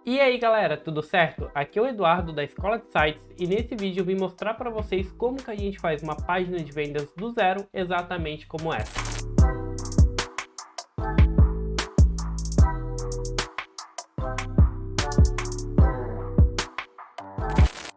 E aí galera, tudo certo? Aqui é o Eduardo da Escola de Sites e nesse vídeo eu vim mostrar para vocês como que a gente faz uma página de vendas do zero exatamente como essa.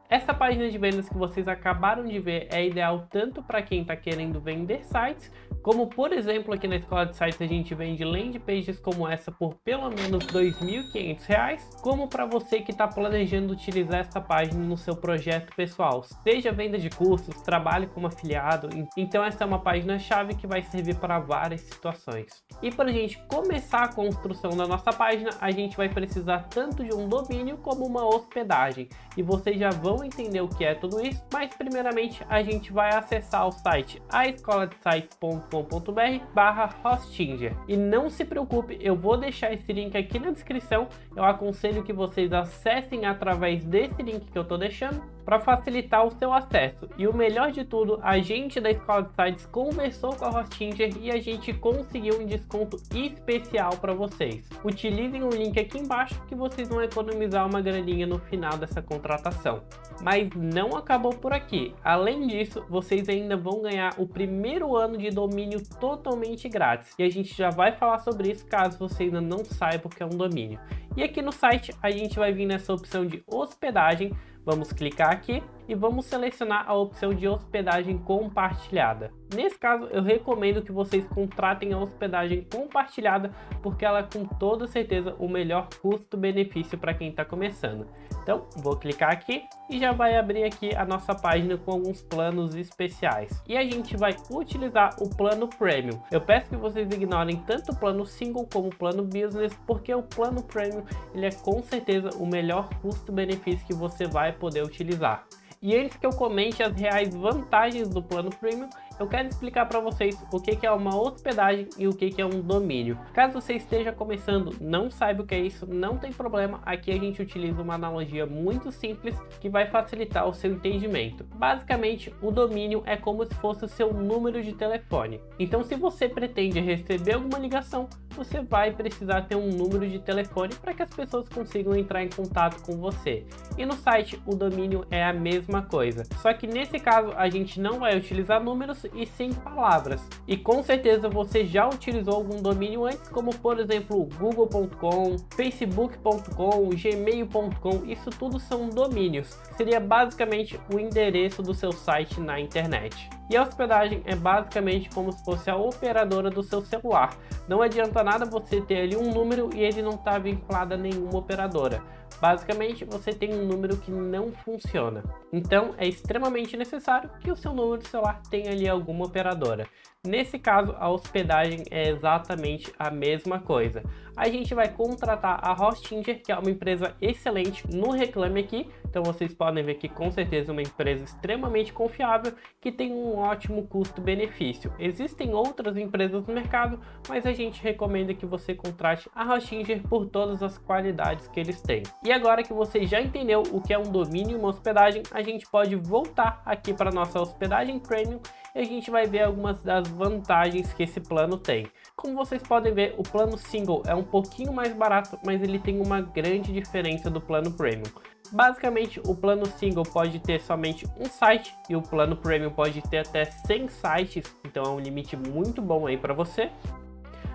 Essa página de vendas que vocês acabaram de ver é ideal tanto para quem está querendo vender sites, como por exemplo aqui na Escola de Sites a gente vende landing pages como essa por pelo menos R$ 2.500, como para você que está planejando utilizar essa página no seu projeto pessoal, seja venda de cursos, trabalhe como afiliado, então essa é uma página-chave que vai servir para várias situações. E para a gente começar a construção da nossa página, a gente vai precisar tanto de um domínio como uma hospedagem, e vocês já vão entender o que é tudo isso, mas primeiramente a gente vai acessar o site aescoladesites.com.br/hostinger. E não se preocupe, eu vou deixar esse link aqui na descrição, eu aconselho que vocês acessem através desse link que eu estou deixando, para facilitar o seu acesso. E o melhor de tudo, a gente da Escola de Sites conversou com a Hostinger e a gente conseguiu um desconto especial para vocês. Utilizem o link aqui embaixo que vocês vão economizar uma graninha no final dessa contratação. Mas não acabou por aqui. Além disso, vocês ainda vão ganhar o primeiro ano de domínio totalmente grátis. E a gente já vai falar sobre isso caso você ainda não saiba o que é um domínio. E aqui no site a gente vai vir nessa opção de hospedagem. Vamos clicar aqui e vamos selecionar a opção de hospedagem compartilhada. Nesse caso, eu recomendo que vocês contratem a hospedagem compartilhada, porque ela é com toda certeza o melhor custo-benefício para quem está começando. Então, vou clicar aqui e já vai abrir aqui a nossa página com alguns planos especiais. E a gente vai utilizar o plano Premium. Eu peço que vocês ignorem tanto o plano Single como o plano Business, porque o plano Premium ele é com certeza o melhor custo-benefício que você vai poder utilizar. E antes que eu comente as reais vantagens do plano Premium, eu quero explicar para vocês o que é uma hospedagem e o que é um domínio. Caso você esteja começando, não saiba o que é isso, não tem problema. Aqui a gente utiliza uma analogia muito simples que vai facilitar o seu entendimento. Basicamente, o domínio é como se fosse o seu número de telefone. Então, se você pretende receber alguma ligação, você vai precisar ter um número de telefone para que as pessoas consigam entrar em contato com você. E no site, o domínio é a mesma coisa. Só que nesse caso, a gente não vai utilizar números e sim palavras. E com certeza você já utilizou algum domínio antes, como por exemplo google.com, facebook.com, gmail.com, isso tudo são domínios. Seria basicamente o endereço do seu site na internet. E a hospedagem é basicamente como se fosse a operadora do seu celular. Não adianta nada você ter ali um número e ele não está vinculado a nenhuma operadora. Basicamente, você tem um número que não funciona. Então, é extremamente necessário que o seu número de celular tenha ali alguma operadora. Nesse caso, a hospedagem é exatamente a mesma coisa. A gente vai contratar a Hostinger, que é uma empresa excelente no Reclame Aqui. Então vocês podem ver que com certeza é uma empresa extremamente confiável, que tem um ótimo custo-benefício. Existem outras empresas no mercado, mas a gente recomenda que você contrate a Hostinger por todas as qualidades que eles têm. E agora que você já entendeu o que é um domínio e uma hospedagem, a gente pode voltar aqui para nossa hospedagem Premium e a gente vai ver algumas das vantagens que esse plano tem. Como vocês podem ver, o plano Single é um pouquinho mais barato, mas ele tem uma grande diferença do plano Premium. Basicamente, o plano Single pode ter somente um site e o plano Premium pode ter até 100 sites, então é um limite muito bom aí para você.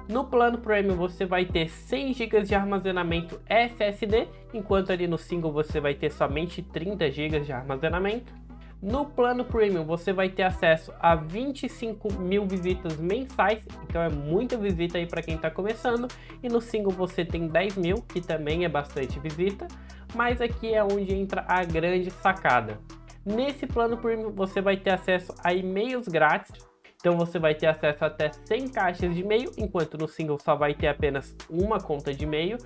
No plano Premium você vai ter 100 GB de armazenamento SSD, enquanto ali no Single você vai ter somente 30 GB de armazenamento. No plano Premium você vai ter acesso a 25 mil visitas mensais, então é muita visita aí para quem está começando. E no Single você tem 10 mil, que também é bastante visita, mas aqui é onde entra a grande sacada. Nesse plano Premium você vai ter acesso a e-mails grátis. Então você vai ter acesso a até 100 caixas de e-mail, enquanto no Single só vai ter apenas uma conta de e-mail.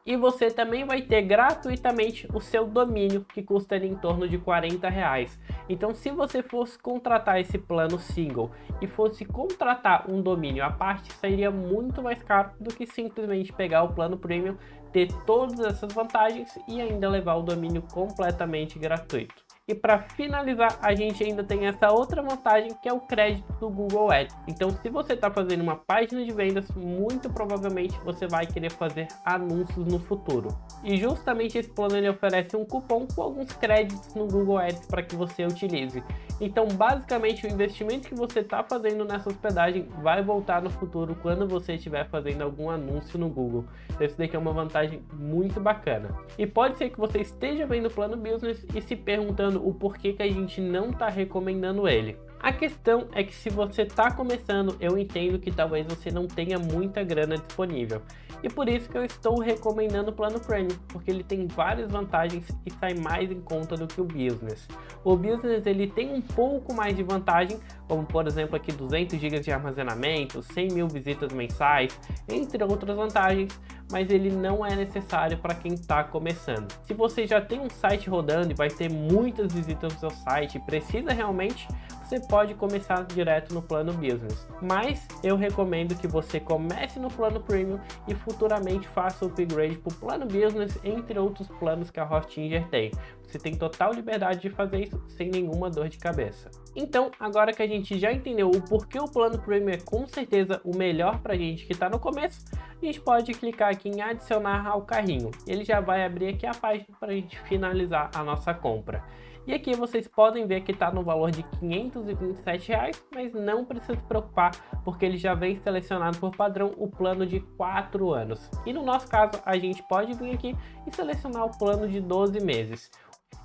E você também vai ter gratuitamente o seu domínio, que custa ali em torno de R$40. Então se você fosse contratar esse plano Single e fosse contratar um domínio à parte, sairia muito mais caro do que simplesmente pegar o plano Premium, ter todas essas vantagens e ainda levar o domínio completamente gratuito. E para finalizar, a gente ainda tem essa outra vantagem, que é o crédito do Google Ads. Então, se você está fazendo uma página de vendas, muito provavelmente você vai querer fazer anúncios no futuro. E justamente esse plano ele oferece um cupom com alguns créditos no Google Ads para que você utilize. Então, basicamente, o investimento que você está fazendo nessa hospedagem vai voltar no futuro quando você estiver fazendo algum anúncio no Google. Então, isso daqui é uma vantagem muito bacana. E pode ser que você esteja vendo o plano Business e se perguntando o porquê que a gente não está recomendando ele. A questão é que se você está começando, eu entendo que talvez você não tenha muita grana disponível. E por isso que eu estou recomendando o plano Premium, porque ele tem várias vantagens e sai mais em conta do que o Business. O Business ele tem um pouco mais de vantagem, como por exemplo aqui 200 GB de armazenamento, 100 mil visitas mensais, entre outras vantagens, mas ele não é necessário para quem está começando. Se você já tem um site rodando e vai ter muitas visitas no seu site e precisa realmente, você pode começar direto no plano Business. Mas eu recomendo que você comece no plano Premium e futuramente faça o upgrade para o plano Business, entre outros planos que a Hostinger tem. Você tem total liberdade de fazer isso sem nenhuma dor de cabeça. Então, agora que a gente já entendeu o porquê o plano Premium é com certeza o melhor para a gente que está no começo, a gente pode clicar aqui em adicionar ao carrinho. Ele já vai abrir aqui a página para a gente finalizar a nossa compra. E aqui vocês podem ver que está no valor de R$ 527, mas não precisa se preocupar, porque ele já vem selecionado por padrão o plano de 4 anos. E no nosso caso, a gente pode vir aqui e selecionar o plano de 12 meses.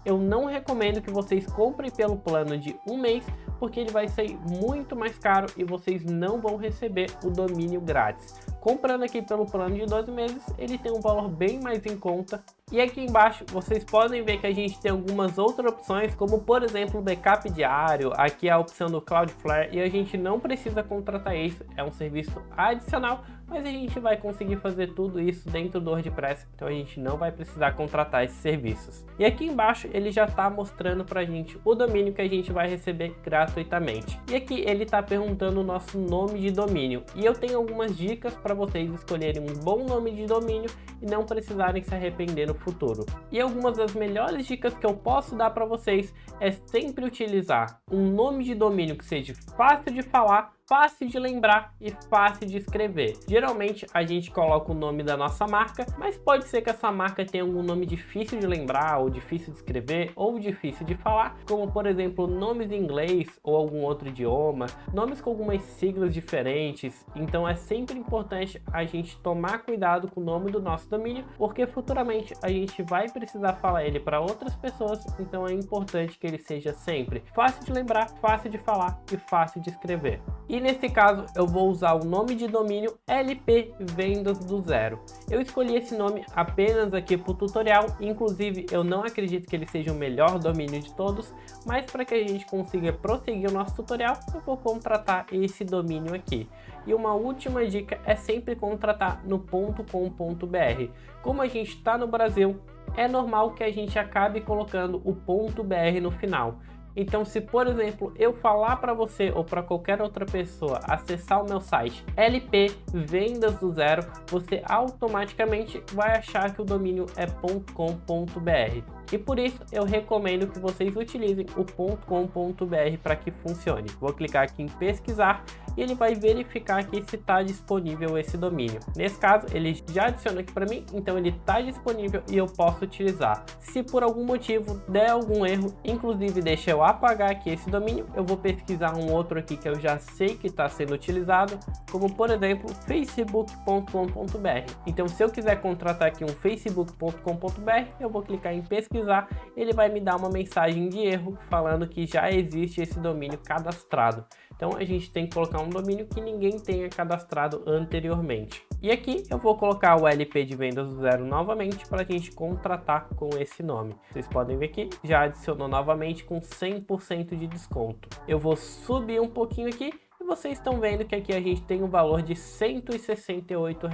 Eu não recomendo que vocês comprem pelo plano de 1 mês, porque ele vai sair muito mais caro e vocês não vão receber o domínio grátis. Comprando aqui pelo plano de 12 meses, ele tem um valor bem mais em conta. E aqui embaixo vocês podem ver que a gente tem algumas outras opções, como por exemplo o backup diário, aqui é a opção do Cloudflare, e a gente não precisa contratar isso, é um serviço adicional, mas a gente vai conseguir fazer tudo isso dentro do WordPress, então a gente não vai precisar contratar esses serviços. E aqui embaixo ele já está mostrando pra gente o domínio que a gente vai receber gratuitamente. E aqui ele está perguntando o nosso nome de domínio, e eu tenho algumas dicas para vocês escolherem um bom nome de domínio e não precisarem se arrepender no futuro. E algumas das melhores dicas que eu posso dar para vocês é sempre utilizar um nome de domínio que seja fácil de falar, fácil de lembrar e fácil de escrever. Geralmente a gente coloca o nome da nossa marca, mas pode ser que essa marca tenha algum nome difícil de lembrar, ou difícil de escrever, ou difícil de falar, como por exemplo nomes em inglês ou algum outro idioma, nomes com algumas siglas diferentes. Então é sempre importante a gente tomar cuidado com o nome do nosso domínio, porque futuramente a gente vai precisar falar ele para outras pessoas, então é importante que ele seja sempre fácil de lembrar, fácil de falar e fácil de escrever. E nesse caso eu vou usar o nome de domínio LP Vendas do Zero. Eu escolhi esse nome apenas aqui para o tutorial, inclusive eu não acredito que ele seja o melhor domínio de todos, mas para que a gente consiga prosseguir o nosso tutorial, eu vou contratar esse domínio aqui. E uma última dica é sempre contratar no .com.br. Como a gente está no Brasil, é normal que a gente acabe colocando o .br no final. Então, se por exemplo eu falar para você ou para qualquer outra pessoa acessar o meu site LP Vendas do Zero, você automaticamente vai achar que o domínio é .com.br. E por isso eu recomendo que vocês utilizem o .com.br para que funcione. Vou clicar aqui em pesquisar e ele vai verificar aqui se está disponível esse domínio. Nesse caso ele já adicionou aqui para mim, então ele está disponível e eu posso utilizar. Se por algum motivo der algum erro, inclusive deixa eu apagar aqui esse domínio, eu vou pesquisar um outro aqui que eu já sei que está sendo utilizado, como por exemplo facebook.com.br. Então se eu quiser contratar aqui um facebook.com.br, eu vou clicar em pesquisar, ele vai me dar uma mensagem de erro falando que já existe esse domínio cadastrado. Então a gente tem que colocar um domínio que ninguém tenha cadastrado anteriormente. E aqui eu vou colocar o LP de Vendas do Zero novamente para a gente contratar com esse nome. Vocês podem ver que já adicionou novamente com 100% de desconto. Eu vou subir um pouquinho aqui. Vocês estão vendo que aqui a gente tem um valor de R$ 168.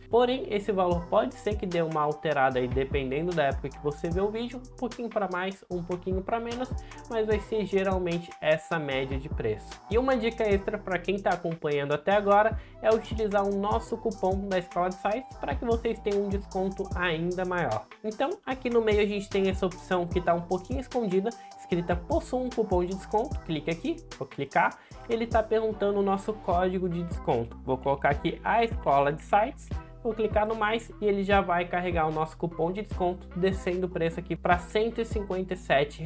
Porém, esse valor pode ser que dê uma alterada aí dependendo da época que você vê o vídeo, um pouquinho para mais, um pouquinho para menos, mas vai ser geralmente essa média de preço. E uma dica extra para quem está acompanhando até agora é utilizar o nosso cupom da Escola de Sites para que vocês tenham um desconto ainda maior. Então, aqui no meio a gente tem essa opção que está um pouquinho escondida. escrita possui um cupom de desconto, clica aqui, vou clicar, ele está perguntando o nosso código de desconto. Vou colocar aqui a escola de sites, vou clicar no mais e ele já vai carregar o nosso cupom de desconto, descendo o preço aqui para R$ 157.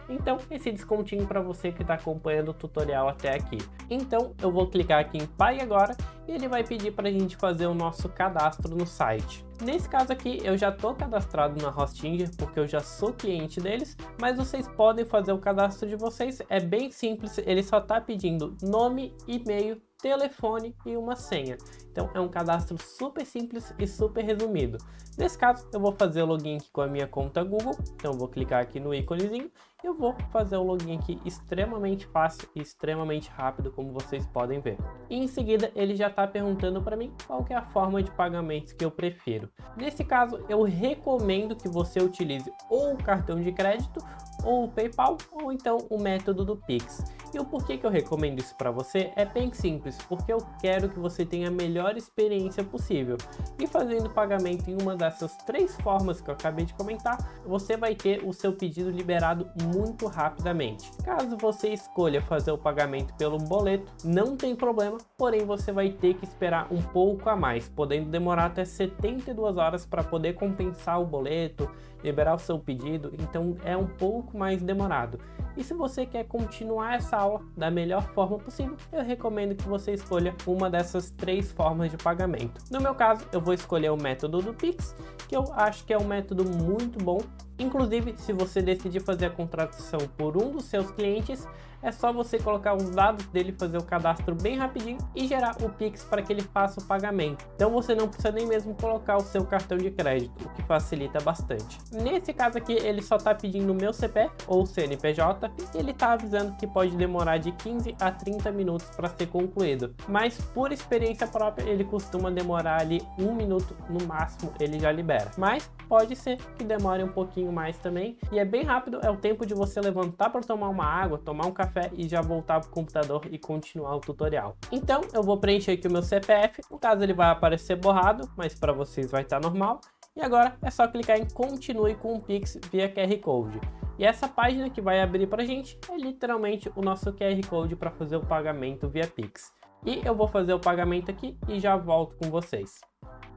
Então, esse descontinho para você que está acompanhando o tutorial até aqui. Então, eu vou clicar aqui em Pague Agora e ele vai pedir para a gente fazer o nosso cadastro no site. Nesse caso aqui, eu já estou cadastrado na Hostinger porque eu já sou cliente deles, mas vocês podem fazer o cadastro de vocês, é bem simples, ele só está pedindo nome, e-mail, telefone e uma senha. Então é um cadastro super simples e super resumido. Nesse caso eu vou fazer o login aqui com a minha conta Google, então eu vou clicar aqui no íconezinho e eu vou fazer o login aqui extremamente fácil e extremamente rápido, como vocês podem ver. E em seguida ele já está perguntando para mim qual que é a forma de pagamento que eu prefiro. Nesse caso eu recomendo que você utilize ou o cartão de crédito ou o PayPal ou então o método do Pix. E o porquê que eu recomendo isso para você é bem simples, porque eu quero que você tenha a melhor experiência possível. E fazendo pagamento em uma dessas 3 formas que eu acabei de comentar, você vai ter o seu pedido liberado muito rapidamente. Caso você escolha fazer o pagamento pelo boleto, não tem problema, porém você vai ter que esperar um pouco a mais, podendo demorar até 72 horas para poder compensar o boleto, liberar o seu pedido, então é um pouco mais demorado. E se você quer continuar essa aula da melhor forma possível, eu recomendo que você escolha uma dessas 3 formas de pagamento. No meu caso, eu vou escolher o método do Pix, que eu acho que é um método muito bom. Inclusive, se você decidir fazer a contratação por um dos seus clientes, é só você colocar os dados dele, fazer o cadastro bem rapidinho e gerar o Pix para que ele faça o pagamento. Então você não precisa nem mesmo colocar o seu cartão de crédito, o que facilita bastante. Nesse caso aqui, ele só está pedindo o meu CPF ou CNPJ e ele está avisando que pode demorar de 15 a 30 minutos para ser concluído. Mas por experiência própria, ele costuma demorar ali 1 minuto no máximo, ele já libera. Mas pode ser que demore um pouquinho mais também e é bem rápido, é o tempo de você levantar para tomar uma água, tomar um café e já voltar para o computador e continuar o tutorial. Então eu vou preencher aqui o meu CPF, no caso ele vai aparecer borrado, mas para vocês vai estar normal. E agora é só clicar em continue com o Pix via QR Code. E essa página que vai abrir para a gente é literalmente o nosso QR Code para fazer o pagamento via Pix. E eu vou fazer o pagamento aqui e já volto com vocês.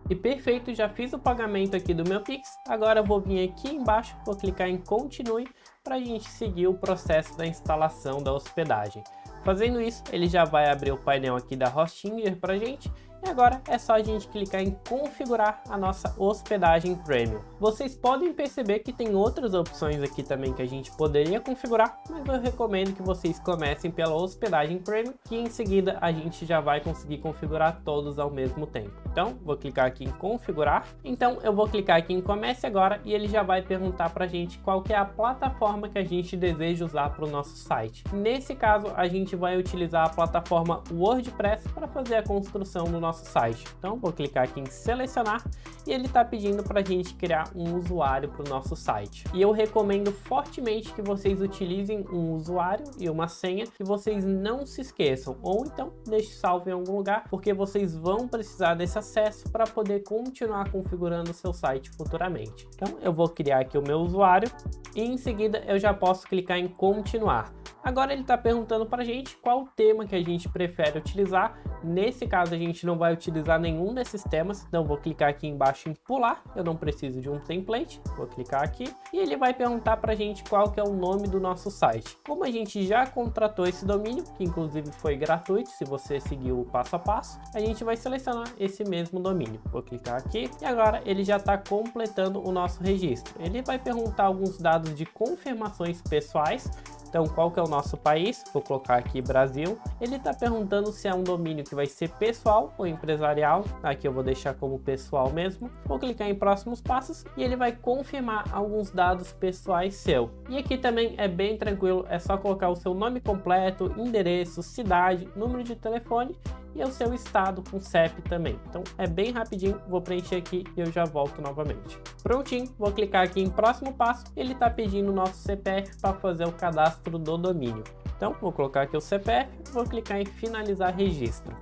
E perfeito, já fiz o pagamento aqui do meu Pix, agora eu vou vir aqui embaixo, vou clicar em continue para a gente seguir o processo da instalação da hospedagem. Fazendo isso, ele já vai abrir o painel aqui da Hostinger para a gente. E agora é só a gente clicar em configurar a nossa hospedagem Premium. Vocês podem perceber que tem outras opções aqui também que a gente poderia configurar, mas eu recomendo que vocês comecem pela hospedagem Premium, que em seguida a gente já vai conseguir configurar todos ao mesmo tempo. Então, vou clicar aqui em configurar. Então, eu vou clicar aqui em comece agora e ele já vai perguntar para a gente qual que é a plataforma que a gente deseja usar para o nosso site. Nesse caso, a gente vai utilizar a plataforma WordPress para fazer a construção do nosso site. Então vou clicar aqui em selecionar e ele está pedindo para a gente criar um usuário para o nosso site. E eu recomendo fortemente que vocês utilizem um usuário e uma senha que vocês não se esqueçam, ou então deixe salvo em algum lugar, porque vocês vão precisar desse acesso para poder continuar configurando o seu site futuramente. Então eu vou criar aqui o meu usuário e em seguida eu já posso clicar em continuar. Agora ele está perguntando para a gente qual tema que a gente prefere utilizar. Nesse caso a gente não vai utilizar nenhum desses temas, então vou clicar aqui embaixo em pular, eu não preciso de um template, vou clicar aqui e ele vai perguntar para a gente qual que é o nome do nosso site. Como a gente já contratou esse domínio, que inclusive foi gratuito, se você seguiu o passo a passo, a gente vai selecionar esse mesmo domínio. Vou clicar aqui e agora ele já está completando o nosso registro. Ele vai perguntar alguns dados de confirmações pessoais. Então, qual que é o nosso país? Vou colocar aqui Brasil. Ele está perguntando se é um domínio que vai ser pessoal ou empresarial. Aqui eu vou deixar como pessoal mesmo. Vou clicar em próximos passos e ele vai confirmar alguns dados pessoais seu. E aqui também é bem tranquilo, é só colocar o seu nome completo, endereço, cidade, número de telefone e o seu estado com CEP também. Então é bem rapidinho, vou preencher aqui e eu já volto novamente. Prontinho, vou clicar aqui em próximo passo, ele está pedindo o nosso CPF para fazer o cadastro do domínio. Então vou colocar aqui o CPF, vou clicar em finalizar registro.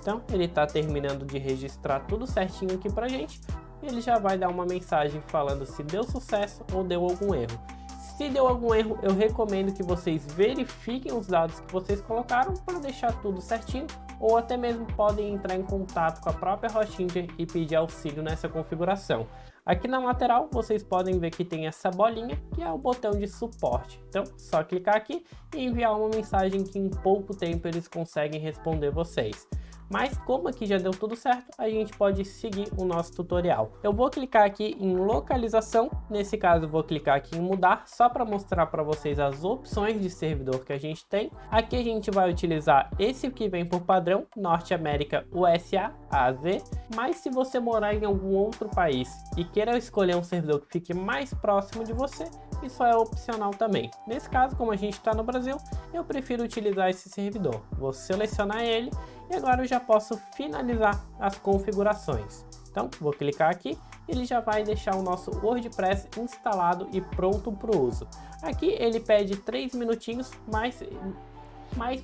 Então ele está terminando de registrar tudo certinho aqui pra gente, e ele já vai dar uma mensagem falando se deu sucesso ou deu algum erro. Se deu algum erro, eu recomendo que vocês verifiquem os dados que vocês colocaram para deixar tudo certinho, ou até mesmo podem entrar em contato com a própria Hostinger e pedir auxílio nessa configuração. Aqui na lateral vocês podem ver que tem essa bolinha, que é o botão de suporte. Então, só clicar aqui e enviar uma mensagem que em pouco tempo eles conseguem responder vocês. Mas como aqui já deu tudo certo, a gente pode seguir o nosso tutorial. Eu vou clicar aqui em localização, nesse caso eu vou clicar aqui em mudar, só para mostrar para vocês as opções de servidor que a gente tem. Aqui a gente vai utilizar esse que vem por padrão, Norte América USA, AZ, mas se você morar em algum outro país e queira escolher um servidor que fique mais próximo de você, isso é opcional também. Nesse caso, como a gente está no Brasil, eu prefiro utilizar esse servidor. Vou selecionar ele e agora eu já posso finalizar as configurações. Então, vou clicar aqui, ele já vai deixar o nosso WordPress instalado e pronto para o uso. Aqui ele pede 3 minutinhos, mas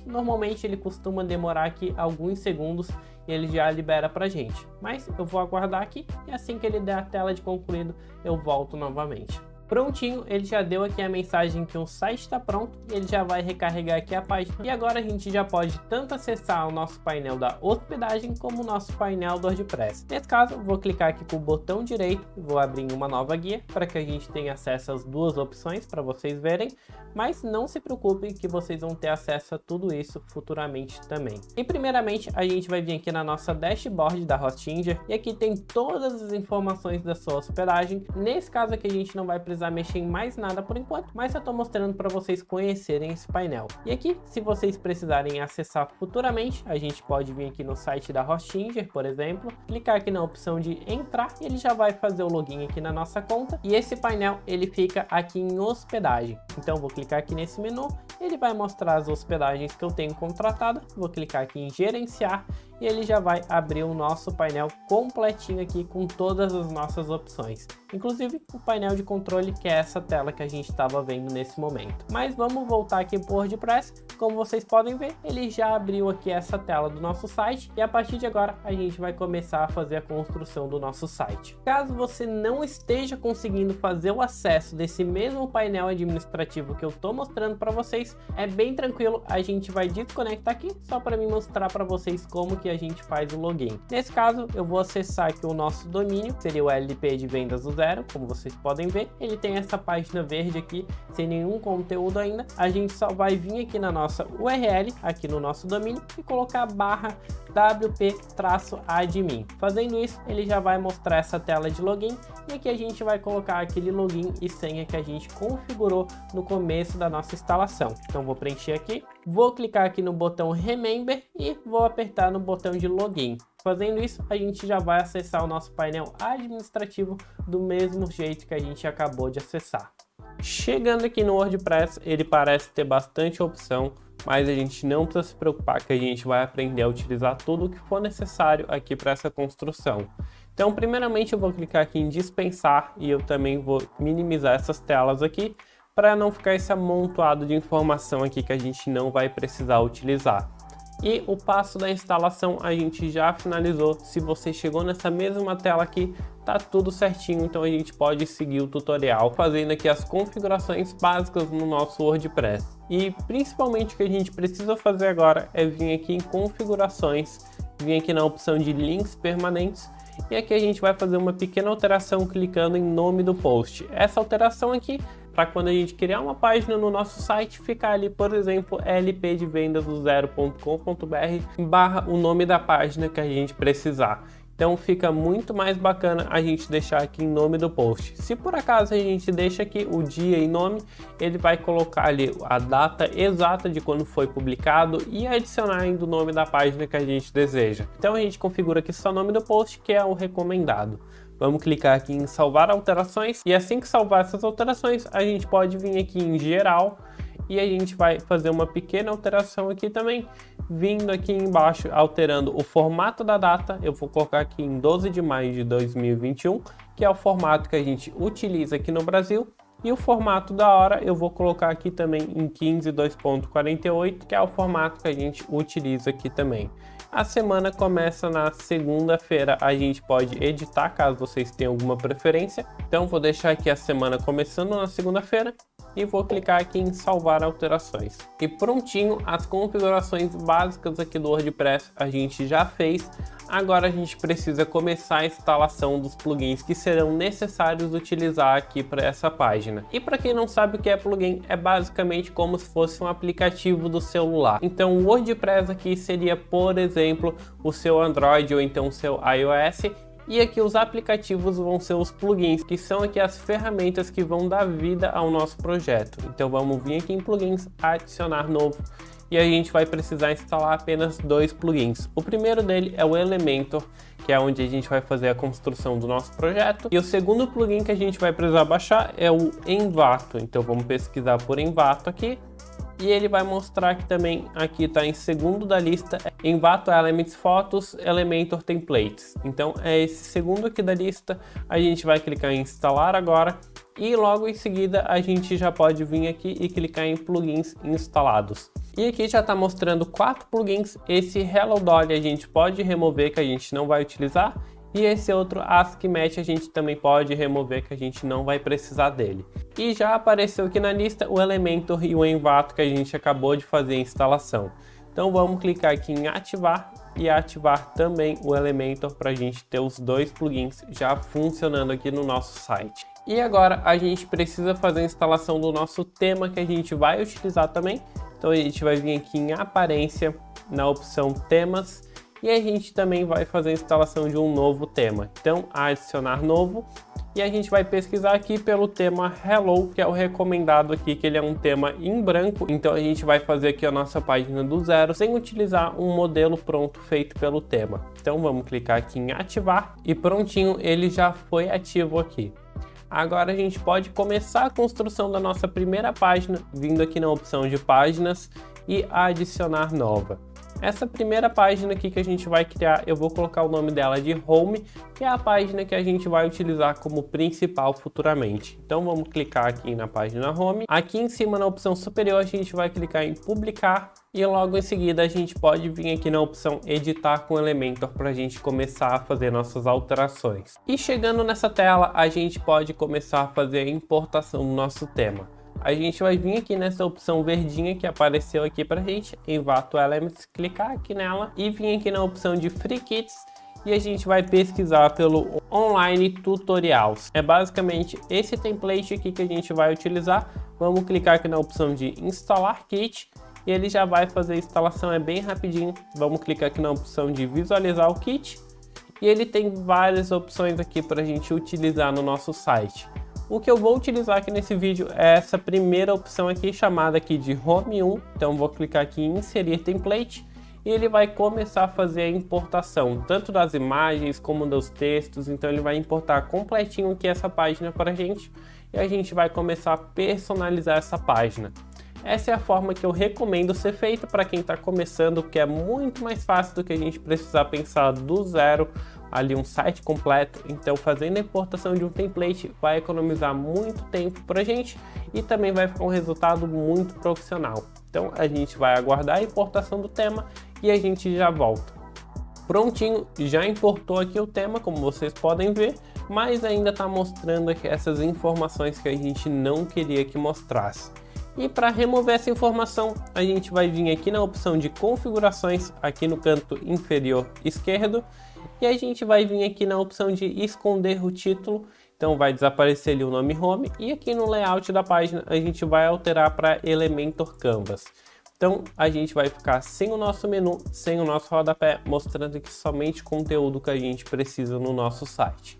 normalmente ele costuma demorar aqui alguns segundos e ele já libera pra gente. Mas eu vou aguardar aqui e assim que ele der a tela de concluído, eu volto novamente. Prontinho, ele já deu aqui a mensagem que o site está pronto, ele já vai recarregar aqui a página e agora a gente já pode tanto acessar o nosso painel da hospedagem como o nosso painel do WordPress. Nesse caso, eu vou clicar aqui com o botão direito e vou abrir uma nova guia para que a gente tenha acesso às duas opções para vocês verem, mas não se preocupem que vocês vão ter acesso a tudo isso futuramente também. E primeiramente, a gente vai vir aqui na nossa dashboard da Hostinger e aqui tem todas as informações da sua hospedagem. Nesse caso aqui a gente não vai precisar mexer em mais nada por enquanto, mas eu estou mostrando para vocês conhecerem esse painel. E aqui, se vocês precisarem acessar futuramente, a gente pode vir aqui no site da Hostinger, por exemplo, clicar aqui na opção de entrar e ele já vai fazer o login aqui na nossa conta. E esse painel ele fica aqui em hospedagem. Então vou clicar aqui nesse menu, ele vai mostrar as hospedagens que eu tenho contratada. Vou clicar aqui em gerenciar e ele já vai abrir o nosso painel completinho aqui com todas as nossas opções, inclusive o painel de controle, que é essa tela que a gente estava vendo nesse momento. Mas vamos voltar aqui para o WordPress. Como vocês podem ver, ele já abriu aqui essa tela do nosso site e a partir de agora a gente vai começar a fazer a construção do nosso site. Caso você não esteja conseguindo fazer o acesso desse mesmo painel administrativo que eu estou mostrando para vocês, é bem tranquilo, a gente vai desconectar aqui só para me mostrar para vocês como que a gente faz o login. Nesse caso, eu vou acessar aqui o nosso domínio, seria o LP de vendas do zero, como vocês podem ver. Ele tem essa página verde aqui, sem nenhum conteúdo ainda. A gente só vai vir aqui na nossa URL, aqui no nosso domínio, e colocar /wp-admin. Fazendo isso, ele já vai mostrar essa tela de login, e aqui a gente vai colocar aquele login e senha que a gente configurou no começo da nossa instalação. Então vou preencher aqui, vou clicar aqui no botão Remember e vou apertar no botão de login. Fazendo isso, a gente já vai acessar o nosso painel administrativo do mesmo jeito que a gente acabou de acessar. Chegando aqui no WordPress, ele parece ter bastante opção, mas a gente não precisa se preocupar que a gente vai aprender a utilizar tudo o que for necessário aqui para essa construção. Então, primeiramente eu vou clicar aqui em dispensar e eu também vou minimizar essas telas aqui para não ficar esse amontoado de informação aqui que a gente não vai precisar utilizar. E o passo da instalação a gente já finalizou. Se você chegou nessa mesma tela aqui, tá tudo certinho, então a gente pode seguir o tutorial fazendo aqui as configurações básicas no nosso WordPress. E principalmente o que a gente precisa fazer agora é vir aqui em configurações, vir aqui na opção de links permanentes, e aqui a gente vai fazer uma pequena alteração clicando em nome do post. Essa alteração aqui, para quando a gente criar uma página no nosso site, ficar ali, por exemplo, lpdevendasdozero.com.br / o nome da página que a gente precisar. Então fica muito mais bacana a gente deixar aqui em nome do post. Se por acaso a gente deixa aqui o dia e nome, ele vai colocar ali a data exata de quando foi publicado e adicionar ainda o nome da página que a gente deseja. Então a gente configura aqui só o nome do post, que é o recomendado. Vamos clicar aqui em salvar alterações e assim que salvar essas alterações, a gente pode vir aqui em geral e a gente vai fazer uma pequena alteração aqui também, vindo aqui embaixo, alterando o formato da data. Eu vou colocar aqui em 12 de maio de 2021, que é o formato que a gente utiliza aqui no Brasil. E o formato da hora eu vou colocar aqui também em 15:2.48, que é o formato que a gente utiliza aqui também. A semana começa na segunda-feira, a gente pode editar caso vocês tenham alguma preferência. Então vou deixar aqui a semana começando na segunda-feira e vou clicar aqui em salvar alterações. E prontinho, as configurações básicas aqui do WordPress a gente já fez. Agora a gente precisa começar a instalação dos plugins que serão necessários utilizar aqui para essa página. E para quem não sabe o que é plugin, é basicamente como se fosse um aplicativo do celular. Então o WordPress aqui seria, por exemplo, o seu Android ou então o seu iOS. E aqui os aplicativos vão ser os plugins, que são aqui as ferramentas que vão dar vida ao nosso projeto. Então vamos vir aqui em plugins, adicionar novo, e a gente vai precisar instalar apenas 2 plugins. O primeiro dele é o Elementor, que é onde a gente vai fazer a construção do nosso projeto. E o segundo plugin que a gente vai precisar baixar é o Envato. Então vamos pesquisar por Envato aqui. E ele vai mostrar que também aqui está em segundo da lista, Envato Elements Photos Elementor Templates. Então é esse segundo aqui da lista, a gente vai clicar em instalar agora e logo em seguida a gente já pode vir aqui e clicar em plugins instalados. E aqui já está mostrando 4 plugins, esse Hello Dolly a gente pode remover que a gente não vai utilizar. E esse outro ASCII Match a gente também pode remover, que a gente não vai precisar dele. E já apareceu aqui na lista o Elementor e o Envato que a gente acabou de fazer a instalação. Então vamos clicar aqui em ativar e ativar também o Elementor para a gente ter os 2 plugins já funcionando aqui no nosso site. E agora a gente precisa fazer a instalação do nosso tema que a gente vai utilizar também. Então a gente vai vir aqui em aparência, na opção temas. E a gente também vai fazer a instalação de um novo tema. Então, adicionar novo. E a gente vai pesquisar aqui pelo tema Hello, que é o recomendado aqui, que ele é um tema em branco. Então, a gente vai fazer aqui a nossa página do zero, sem utilizar um modelo pronto feito pelo tema. Então, vamos clicar aqui em ativar. E prontinho, ele já foi ativo aqui. Agora a gente pode começar a construção da nossa primeira página, vindo aqui na opção de páginas e adicionar nova. Essa primeira página aqui que a gente vai criar, eu vou colocar o nome dela de Home, que é a página que a gente vai utilizar como principal futuramente. Então vamos clicar aqui na página Home. Aqui em cima na opção superior a gente vai clicar em publicar e logo em seguida a gente pode vir aqui na opção editar com Elementor para a gente começar a fazer nossas alterações. E chegando nessa tela a gente pode começar a fazer a importação do nosso tema. A gente vai vir aqui nessa opção verdinha que apareceu aqui pra gente, Envato Elements, clicar aqui nela e vir aqui na opção de Free Kits e a gente vai pesquisar pelo Online Tutorials. É basicamente esse template aqui que a gente vai utilizar. Vamos clicar aqui na opção de Instalar Kit e ele já vai fazer a instalação, é bem rapidinho. Vamos clicar aqui na opção de Visualizar o Kit e ele tem várias opções aqui para a gente utilizar no nosso site. O que eu vou utilizar aqui nesse vídeo é essa primeira opção aqui, chamada aqui de Home 1. Então vou clicar aqui em Inserir Template e ele vai começar a fazer a importação, tanto das imagens como dos textos. Então ele vai importar completinho aqui essa página para a gente e a gente vai começar a personalizar essa página. Essa é a forma que eu recomendo ser feita para quem está começando, que é muito mais fácil do que a gente precisar pensar do zero ali um site completo. Então fazendo a importação de um template vai economizar muito tempo para a gente e também vai ficar um resultado muito profissional. Então a gente vai aguardar a importação do tema e a gente já volta. Prontinho, já importou aqui o tema, como vocês podem ver, mas ainda está mostrando aqui essas informações que a gente não queria que mostrasse. E para remover essa informação, a gente vai vir aqui na opção de configurações, aqui no canto inferior esquerdo, e a gente vai vir aqui na opção de esconder o título. Então vai desaparecer ali o nome Home, e aqui no layout da página a gente vai alterar para Elementor Canvas. Então a gente vai ficar sem o nosso menu, sem o nosso rodapé, mostrando aqui somente conteúdo que a gente precisa no nosso site.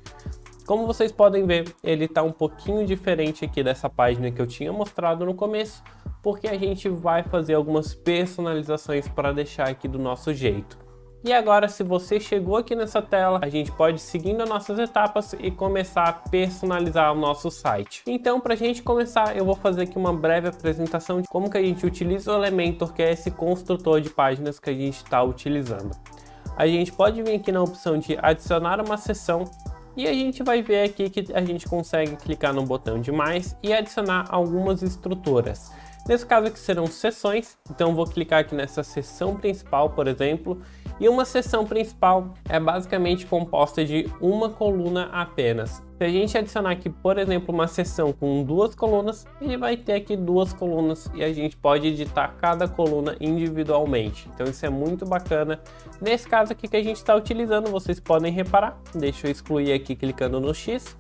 Como vocês podem ver, ele está um pouquinho diferente aqui dessa página que eu tinha mostrado no começo, porque a gente vai fazer algumas personalizações para deixar aqui do nosso jeito. E agora, se você chegou aqui nessa tela, a gente pode ir seguindo as nossas etapas e começar a personalizar o nosso site. Então, para a gente começar, eu vou fazer aqui uma breve apresentação de como que a gente utiliza o Elementor, que é esse construtor de páginas que a gente está utilizando. A gente pode vir aqui na opção de adicionar uma seção, e a gente vai ver aqui que a gente consegue clicar no botão de mais e adicionar algumas estruturas. Nesse caso aqui serão seções, então vou clicar aqui nessa seção principal, por exemplo, e uma seção principal é basicamente composta de uma coluna apenas. Se a gente adicionar aqui, por exemplo, uma seção com 2 colunas, ele vai ter aqui 2 colunas e a gente pode editar cada coluna individualmente. Então isso é muito bacana. Nesse caso aqui que a gente está utilizando, vocês podem reparar, deixa eu excluir aqui clicando no X.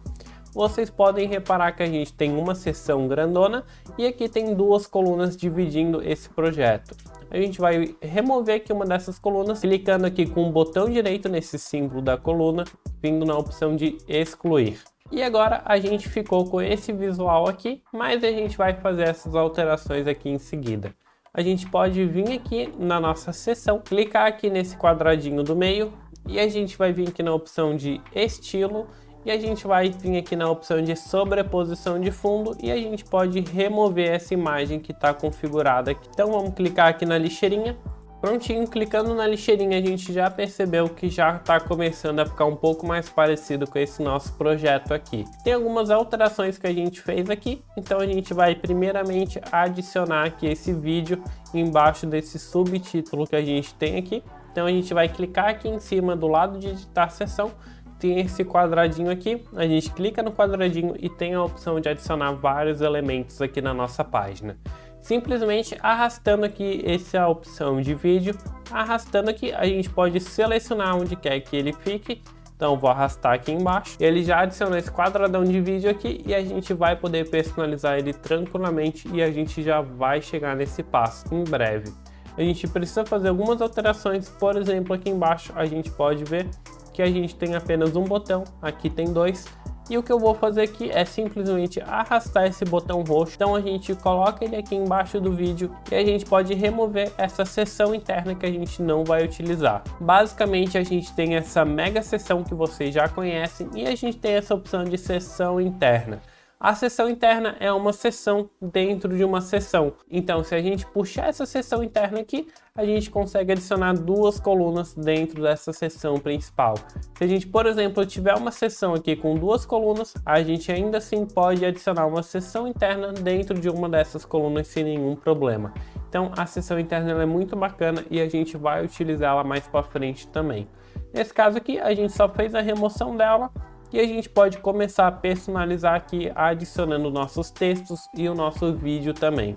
Vocês podem reparar que a gente tem uma seção grandona e aqui tem 2 colunas dividindo esse projeto. A gente vai remover aqui uma dessas colunas, clicando aqui com o botão direito nesse símbolo da coluna, vindo na opção de excluir. E agora a gente ficou com esse visual aqui, mas a gente vai fazer essas alterações aqui em seguida. A gente pode vir aqui na nossa seção, clicar aqui nesse quadradinho do meio e a gente vai vir aqui na opção de estilo e a gente vai vir aqui na opção de sobreposição de fundo e a gente pode remover essa imagem que está configurada aqui. Então vamos clicar aqui na lixeirinha. Prontinho, clicando na lixeirinha a gente já percebeu que já está começando a ficar um pouco mais parecido com esse nosso projeto aqui. Tem algumas alterações que a gente fez aqui, então a gente vai primeiramente adicionar aqui esse vídeo embaixo desse subtítulo que a gente tem aqui. Então a gente vai clicar aqui em cima do lado de editar seção, tem esse quadradinho aqui, a gente clica no quadradinho e tem a opção de adicionar vários elementos aqui na nossa página. Simplesmente arrastando aqui essa opção de vídeo, arrastando aqui, a gente pode selecionar onde quer que ele fique. Então vou arrastar aqui embaixo, ele já adicionou esse quadradão de vídeo aqui e a gente vai poder personalizar ele tranquilamente e a gente já vai chegar nesse passo em breve. A gente precisa fazer algumas alterações, por exemplo, aqui embaixo a gente pode ver que a gente tem apenas um botão, aqui tem 2. E o que eu vou fazer aqui é simplesmente arrastar esse botão roxo. Então a gente coloca ele aqui embaixo do vídeo e a gente pode remover essa seção interna que a gente não vai utilizar. Basicamente a gente tem essa mega seção que vocês já conhecem e a gente tem essa opção de seção interna. A seção interna é uma seção dentro de uma seção. Então, se a gente puxar essa seção interna aqui, a gente consegue adicionar 2 colunas dentro dessa seção principal. Se a gente, por exemplo, tiver uma seção aqui com 2 colunas, a gente ainda assim pode adicionar uma seção interna dentro de uma dessas colunas sem nenhum problema. Então, a seção interna ela é muito bacana e a gente vai utilizá-la mais para frente também. Nesse caso aqui, a gente só fez a remoção dela. E a gente pode começar a personalizar aqui, adicionando nossos textos e o nosso vídeo também.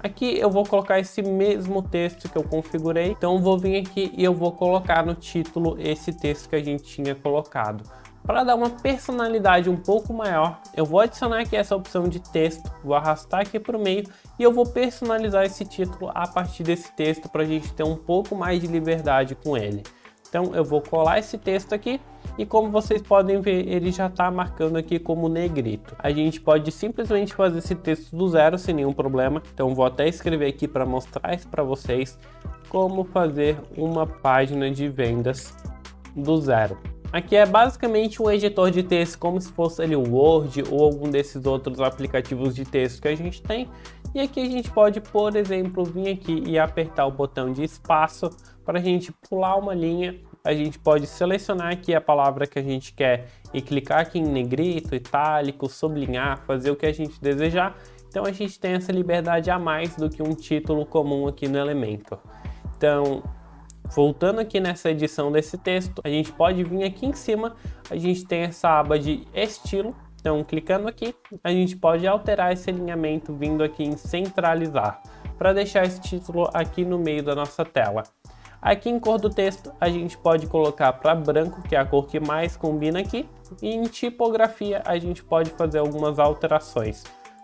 Aqui eu vou colocar esse mesmo texto que eu configurei, então eu vou vir aqui e eu vou colocar no título esse texto que a gente tinha colocado. Para dar uma personalidade um pouco maior, eu vou adicionar aqui essa opção de texto, vou arrastar aqui para o meio e eu vou personalizar esse título a partir desse texto para a gente ter um pouco mais de liberdade com ele. Então eu vou colar esse texto aqui e como vocês podem ver, ele já está marcando aqui como negrito. A gente pode simplesmente fazer esse texto do zero sem nenhum problema. Então vou até escrever aqui para mostrar isso para vocês como fazer uma página de vendas do zero. Aqui é basicamente um editor de texto como se fosse ali o Word ou algum desses outros aplicativos de texto que a gente tem. E aqui a gente pode, por exemplo, vir aqui e apertar o botão de espaço para a gente pular uma linha. A gente pode selecionar aqui a palavra que a gente quer e clicar aqui em negrito, itálico, sublinhar, fazer o que a gente desejar. Então a gente tem essa liberdade a mais do que um título comum aqui no Elementor. Então, voltando aqui nessa edição desse texto, a gente pode vir aqui em cima, a gente tem essa aba de estilo. Então, clicando aqui, a gente pode alterar esse alinhamento vindo aqui em centralizar, para deixar esse título aqui no meio da nossa tela. Aqui em cor do texto, a gente pode colocar para branco, que é a cor que mais combina aqui, e em tipografia a gente pode fazer algumas alterações.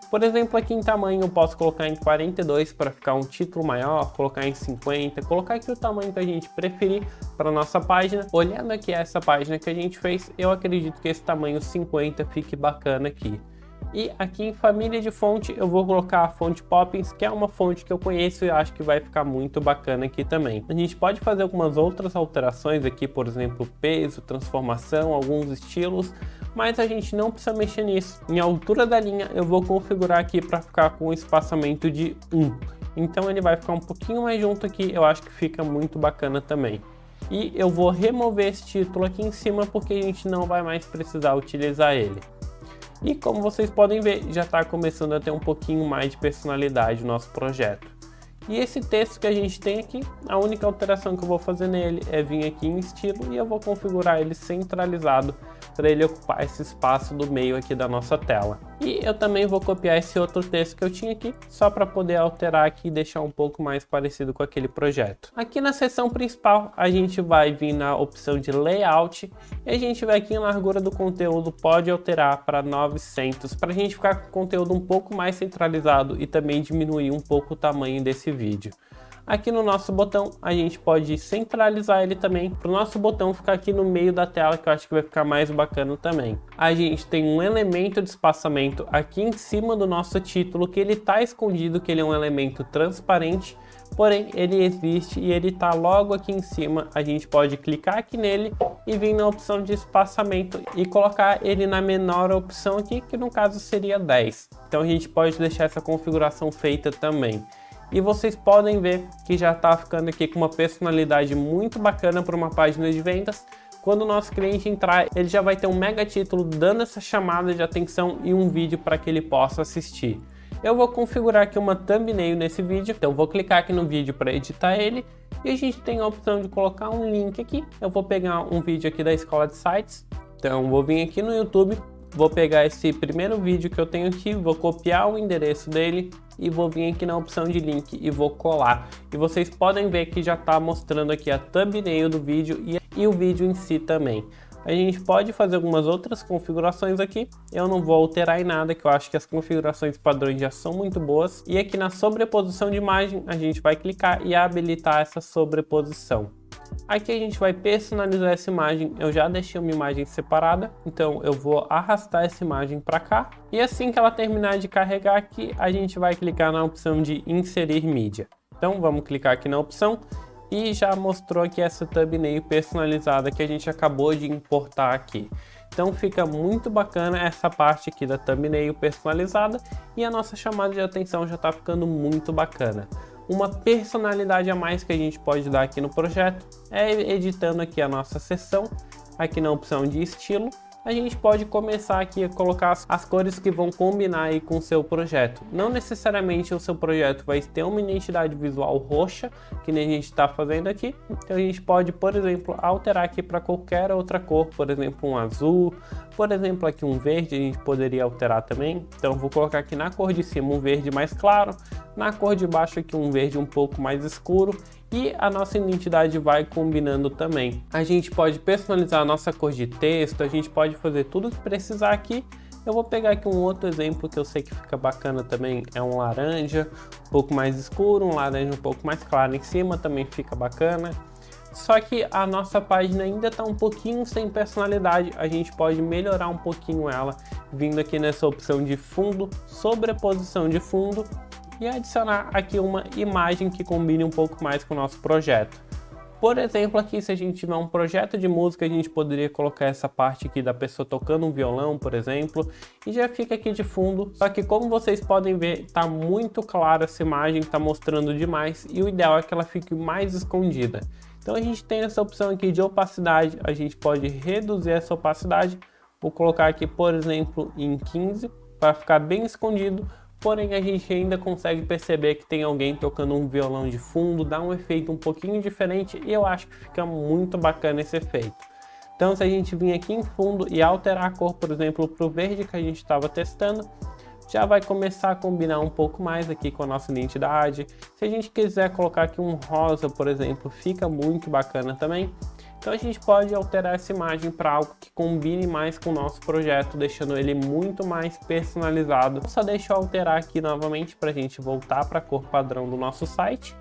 Por exemplo, aqui em tamanho eu posso colocar em 42 para ficar um título maior, colocar em 50, colocar aqui o tamanho que a gente preferir para nossa página. Olhando aqui essa página que a gente fez, eu acredito que esse tamanho 50 fique bacana aqui. E aqui em família de fonte eu vou colocar a fonte Poppins, que é uma fonte que eu conheço e acho que vai ficar muito bacana aqui também. A gente pode fazer algumas outras alterações aqui, por exemplo, peso, transformação, alguns estilos, mas a gente não precisa mexer nisso. Em altura da linha eu vou configurar aqui para ficar com um espaçamento de 1. Então ele vai ficar um pouquinho mais junto aqui, eu acho que fica muito bacana também. E eu vou remover esse título aqui em cima porque a gente não vai mais precisar utilizar ele. E como vocês podem ver, já está começando a ter um pouquinho mais de personalidade o nosso projeto. E esse texto que a gente tem aqui, a única alteração que eu vou fazer nele é vir aqui em estilo e eu vou configurar ele centralizado para ele ocupar esse espaço do meio aqui da nossa tela. E eu também vou copiar esse outro texto que eu tinha aqui, só para poder alterar aqui e deixar um pouco mais parecido com aquele projeto. Aqui na seção principal, a gente vai vir na opção de Layout e a gente vai aqui em largura do conteúdo, pode alterar para 900, para a gente ficar com o conteúdo um pouco mais centralizado e também diminuir um pouco o tamanho desse vídeo. Aqui no nosso botão, a gente pode centralizar ele também, para o nosso botão ficar aqui no meio da tela, que eu acho que vai ficar mais bacana também. A gente tem um elemento de espaçamento aqui em cima do nosso título, que ele está escondido, que ele é um elemento transparente, porém ele existe e ele está logo aqui em cima. A gente pode clicar aqui nele e vir na opção de espaçamento e colocar ele na menor opção aqui, que no caso seria 10. Então a gente pode deixar essa configuração feita também. E vocês podem ver que já está ficando aqui com uma personalidade muito bacana para uma página de vendas. Quando o nosso cliente entrar, ele já vai ter um mega título dando essa chamada de atenção e um vídeo para que ele possa assistir. Eu vou configurar aqui uma thumbnail nesse vídeo, então vou clicar aqui no vídeo para editar ele. E a gente tem a opção de colocar um link aqui. Eu vou pegar um vídeo aqui da Escola de Sites, então vou vir aqui no YouTube. Vou pegar esse primeiro vídeo que eu tenho aqui, vou copiar o endereço dele e vou vir aqui na opção de link e vou colar. E vocês podem ver que já está mostrando aqui a thumbnail do vídeo e o vídeo em si também. A gente pode fazer algumas outras configurações aqui, eu não vou alterar em nada, que eu acho que as configurações padrões já são muito boas. E aqui na sobreposição de imagem, a gente vai clicar e habilitar essa sobreposição. Aqui a gente vai personalizar essa imagem, eu já deixei uma imagem separada, então eu vou arrastar essa imagem para cá. E assim que ela terminar de carregar aqui, a gente vai clicar na opção de inserir mídia. Então vamos clicar aqui na opção e já mostrou aqui essa thumbnail personalizada que a gente acabou de importar aqui. Então fica muito bacana essa parte aqui da thumbnail personalizada e a nossa chamada de atenção já está ficando muito bacana. Uma personalidade a mais que a gente pode dar aqui no projeto é editando aqui a nossa seção, aqui na opção de estilo. A gente pode começar aqui a colocar as cores que vão combinar aí com o seu projeto. Não necessariamente o seu projeto vai ter uma identidade visual roxa, que nem a gente está fazendo aqui. Então a gente pode, por exemplo, alterar aqui para qualquer outra cor, por exemplo, um azul, por exemplo, aqui um verde a gente poderia alterar também. Então vou colocar aqui na cor de cima um verde mais claro, na cor de baixo aqui um verde um pouco mais escuro. E a nossa identidade vai combinando também. A gente pode personalizar a nossa cor de texto, a gente pode fazer tudo o que precisar aqui. Eu vou pegar aqui um outro exemplo que eu sei que fica bacana também, é um laranja um pouco mais escuro, um laranja um pouco mais claro em cima, também fica bacana. Só que a nossa página ainda está um pouquinho sem personalidade, a gente pode melhorar um pouquinho ela, vindo aqui nessa opção de fundo, sobreposição de fundo, e adicionar aqui uma imagem que combine um pouco mais com o nosso projeto. Por exemplo, aqui se a gente tiver um projeto de música, a gente poderia colocar essa parte aqui da pessoa tocando um violão, por exemplo, e já fica aqui de fundo. Só que como vocês podem ver, está muito clara essa imagem, está mostrando demais, e o ideal é que ela fique mais escondida. Então a gente tem essa opção aqui de opacidade, a gente pode reduzir essa opacidade. Vou colocar aqui, por exemplo, em 15, para ficar bem escondido. Porém a gente ainda consegue perceber que tem alguém tocando um violão de fundo, dá um efeito um pouquinho diferente e eu acho que fica muito bacana esse efeito. Então se a gente vir aqui em fundo e alterar a cor, por exemplo, para o verde que a gente estava testando, já vai começar a combinar um pouco mais aqui com a nossa identidade. Se a gente quiser colocar aqui um rosa, por exemplo, fica muito bacana também. Então a gente pode alterar essa imagem para algo que combine mais com o nosso projeto, deixando ele muito mais personalizado. Só deixa eu alterar aqui novamente para a gente voltar para a cor padrão do nosso site.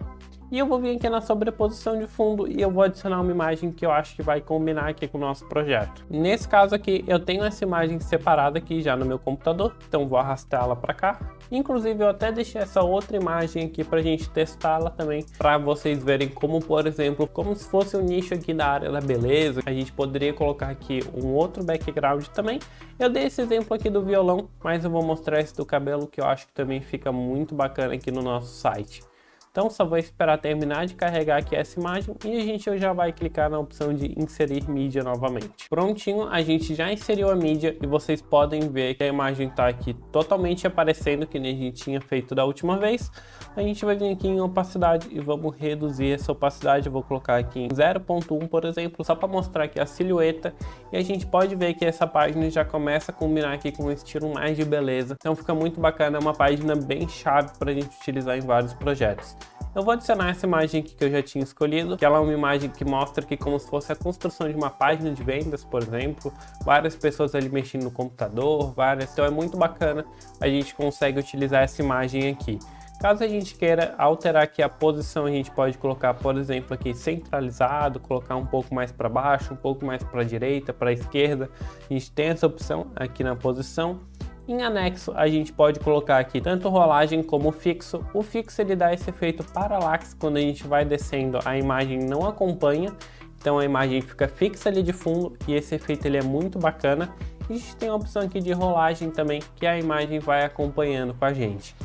E eu vou vir aqui na sobreposição de fundo e eu vou adicionar uma imagem que eu acho que vai combinar aqui com o nosso projeto. Nesse caso aqui, eu tenho essa imagem separada aqui já no meu computador, então vou arrastá-la para cá. Inclusive eu até deixei essa outra imagem aqui para a gente testá-la também, para vocês verem como, por exemplo, como se fosse um nicho aqui da área da beleza. A gente poderia colocar aqui um outro background também. Eu dei esse exemplo aqui do violão, mas eu vou mostrar esse do cabelo que eu acho que também fica muito bacana aqui no nosso site. Então só vou esperar terminar de carregar aqui essa imagem e a gente já vai clicar na opção de inserir mídia novamente. Prontinho, a gente já inseriu a mídia e vocês podem ver que a imagem está aqui totalmente aparecendo, que nem a gente tinha feito da última vez. A gente vai vir aqui em opacidade e vamos reduzir essa opacidade. Eu vou colocar aqui em 0.1, por exemplo, só para mostrar aqui a silhueta. E a gente pode ver que essa página já começa a combinar aqui com um estilo mais de beleza. Então fica muito bacana, é uma página bem chave para a gente utilizar em vários projetos. Eu vou adicionar essa imagem aqui que eu já tinha escolhido, que ela é uma imagem que mostra aqui como se fosse a construção de uma página de vendas, por exemplo, várias pessoas ali mexendo no computador, então é muito bacana, a gente consegue utilizar essa imagem aqui. Caso a gente queira alterar aqui a posição, a gente pode colocar, por exemplo, aqui centralizado, colocar um pouco mais para baixo, um pouco mais para a direita, para a esquerda. A gente tem essa opção aqui na posição. Em anexo, a gente pode colocar aqui tanto rolagem como fixo. O fixo ele dá esse efeito parallax, quando a gente vai descendo, a imagem não acompanha. Então a imagem fica fixa ali de fundo e esse efeito ele é muito bacana. E a gente tem a opção aqui de rolagem também, que a imagem vai acompanhando com a gente.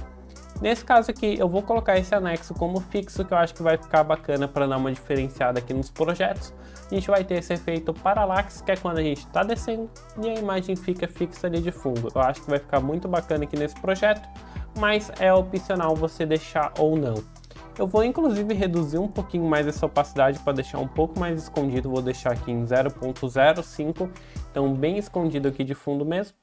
Nesse caso aqui, eu vou colocar esse anexo como fixo, que eu acho que vai ficar bacana para dar uma diferenciada aqui nos projetos. A gente vai ter esse efeito parallax, que é quando a gente está descendo e a imagem fica fixa ali de fundo. Eu acho que vai ficar muito bacana aqui nesse projeto, mas é opcional você deixar ou não. Eu vou inclusive reduzir um pouquinho mais essa opacidade para deixar um pouco mais escondido. Vou deixar aqui em 0.05, então bem escondido aqui de fundo mesmo.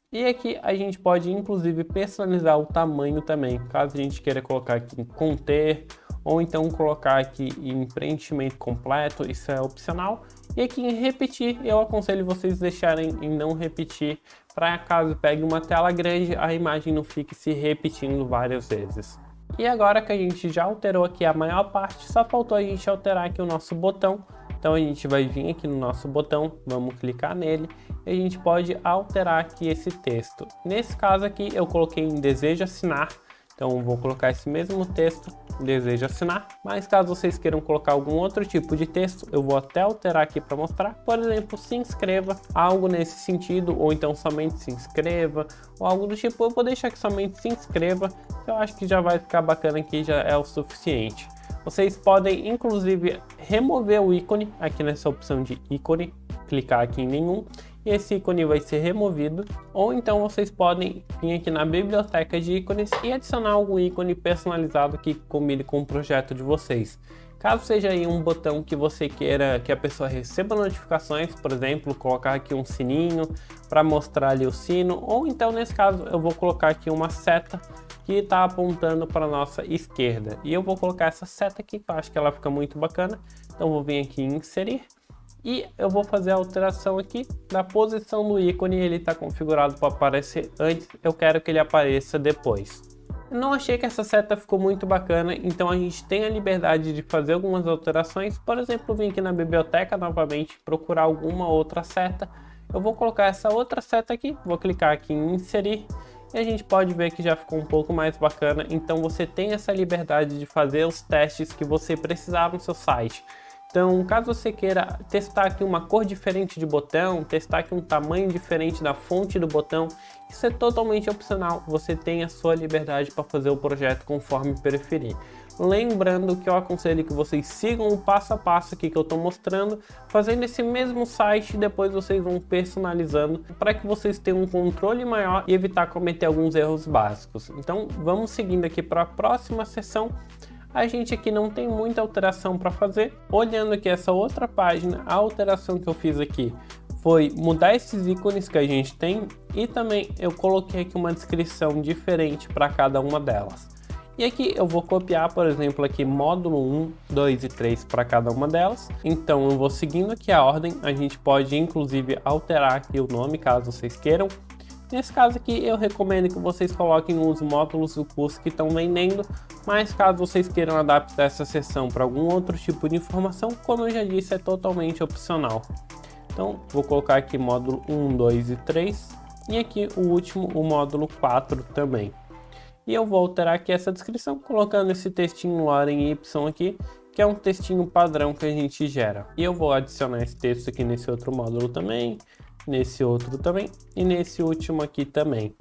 E aqui a gente pode inclusive personalizar o tamanho também, caso a gente queira colocar aqui em conter, ou então colocar aqui em preenchimento completo, isso é opcional. E aqui em repetir, eu aconselho vocês deixarem em não repetir, para caso pegue uma tela grande, a imagem não fique se repetindo várias vezes. E agora que a gente já alterou aqui a maior parte, só faltou a gente alterar aqui o nosso botão. Então a gente vai vir aqui no nosso botão, vamos clicar nele e a gente pode alterar aqui esse texto. Nesse caso aqui eu coloquei em desejo assinar, então vou colocar esse mesmo texto, desejo assinar, mas caso vocês queiram colocar algum outro tipo de texto, eu vou até alterar aqui para mostrar. Por exemplo, se inscreva, algo nesse sentido, ou então somente se inscreva, ou algo do tipo. Eu vou deixar aqui somente se inscreva, que eu acho que já vai ficar bacana aqui, já é o suficiente. Vocês podem inclusive remover o ícone aqui nessa opção de ícone, clicar aqui em nenhum e esse ícone vai ser removido, ou então vocês podem vir aqui na biblioteca de ícones e adicionar algum ícone personalizado que combine com o projeto de vocês. Caso seja aí um botão que você queira que a pessoa receba notificações, por exemplo, colocar aqui um sininho para mostrar ali o sino, ou então nesse caso eu vou colocar aqui uma seta que está apontando para a nossa esquerda. E eu vou colocar essa seta aqui, que eu acho que ela fica muito bacana. Então vou vir aqui em inserir e eu vou fazer a alteração aqui da posição do ícone. Ele está configurado para aparecer antes, eu quero que ele apareça depois. Eu não achei que essa seta ficou muito bacana, então a gente tem a liberdade de fazer algumas alterações. Por exemplo, vir aqui na biblioteca novamente, procurar alguma outra seta. Eu vou colocar essa outra seta aqui, vou clicar aqui em inserir. E a gente pode ver que já ficou um pouco mais bacana, então você tem essa liberdade de fazer os testes que você precisar no seu site. Então, caso você queira testar aqui uma cor diferente de botão, testar aqui um tamanho diferente da fonte do botão, isso é totalmente opcional, você tem a sua liberdade para fazer o projeto conforme preferir. Lembrando que eu aconselho que vocês sigam o passo a passo aqui que eu estou mostrando, fazendo esse mesmo site, depois vocês vão personalizando para que vocês tenham um controle maior e evitar cometer alguns erros básicos. Então vamos seguindo aqui para a próxima seção. A gente aqui não tem muita alteração para fazer. Olhando aqui essa outra página, a alteração que eu fiz aqui foi mudar esses ícones que a gente tem e também eu coloquei aqui uma descrição diferente para cada uma delas. E aqui eu vou copiar, por exemplo, aqui módulo 1, 2 e 3 para cada uma delas. Então eu vou seguindo aqui a ordem, a gente pode inclusive alterar aqui o nome caso vocês queiram. Nesse caso aqui eu recomendo que vocês coloquem os módulos do curso que estão vendendo, mas caso vocês queiram adaptar essa seção para algum outro tipo de informação, como eu já disse, é totalmente opcional. Então vou colocar aqui módulo 1, 2 e 3 e aqui o último, o módulo 4 também. E eu vou alterar aqui essa descrição colocando esse textinho Lorem Y aqui, que é um textinho padrão que a gente gera. E eu vou adicionar esse texto aqui nesse outro módulo também, nesse outro também e nesse último aqui também.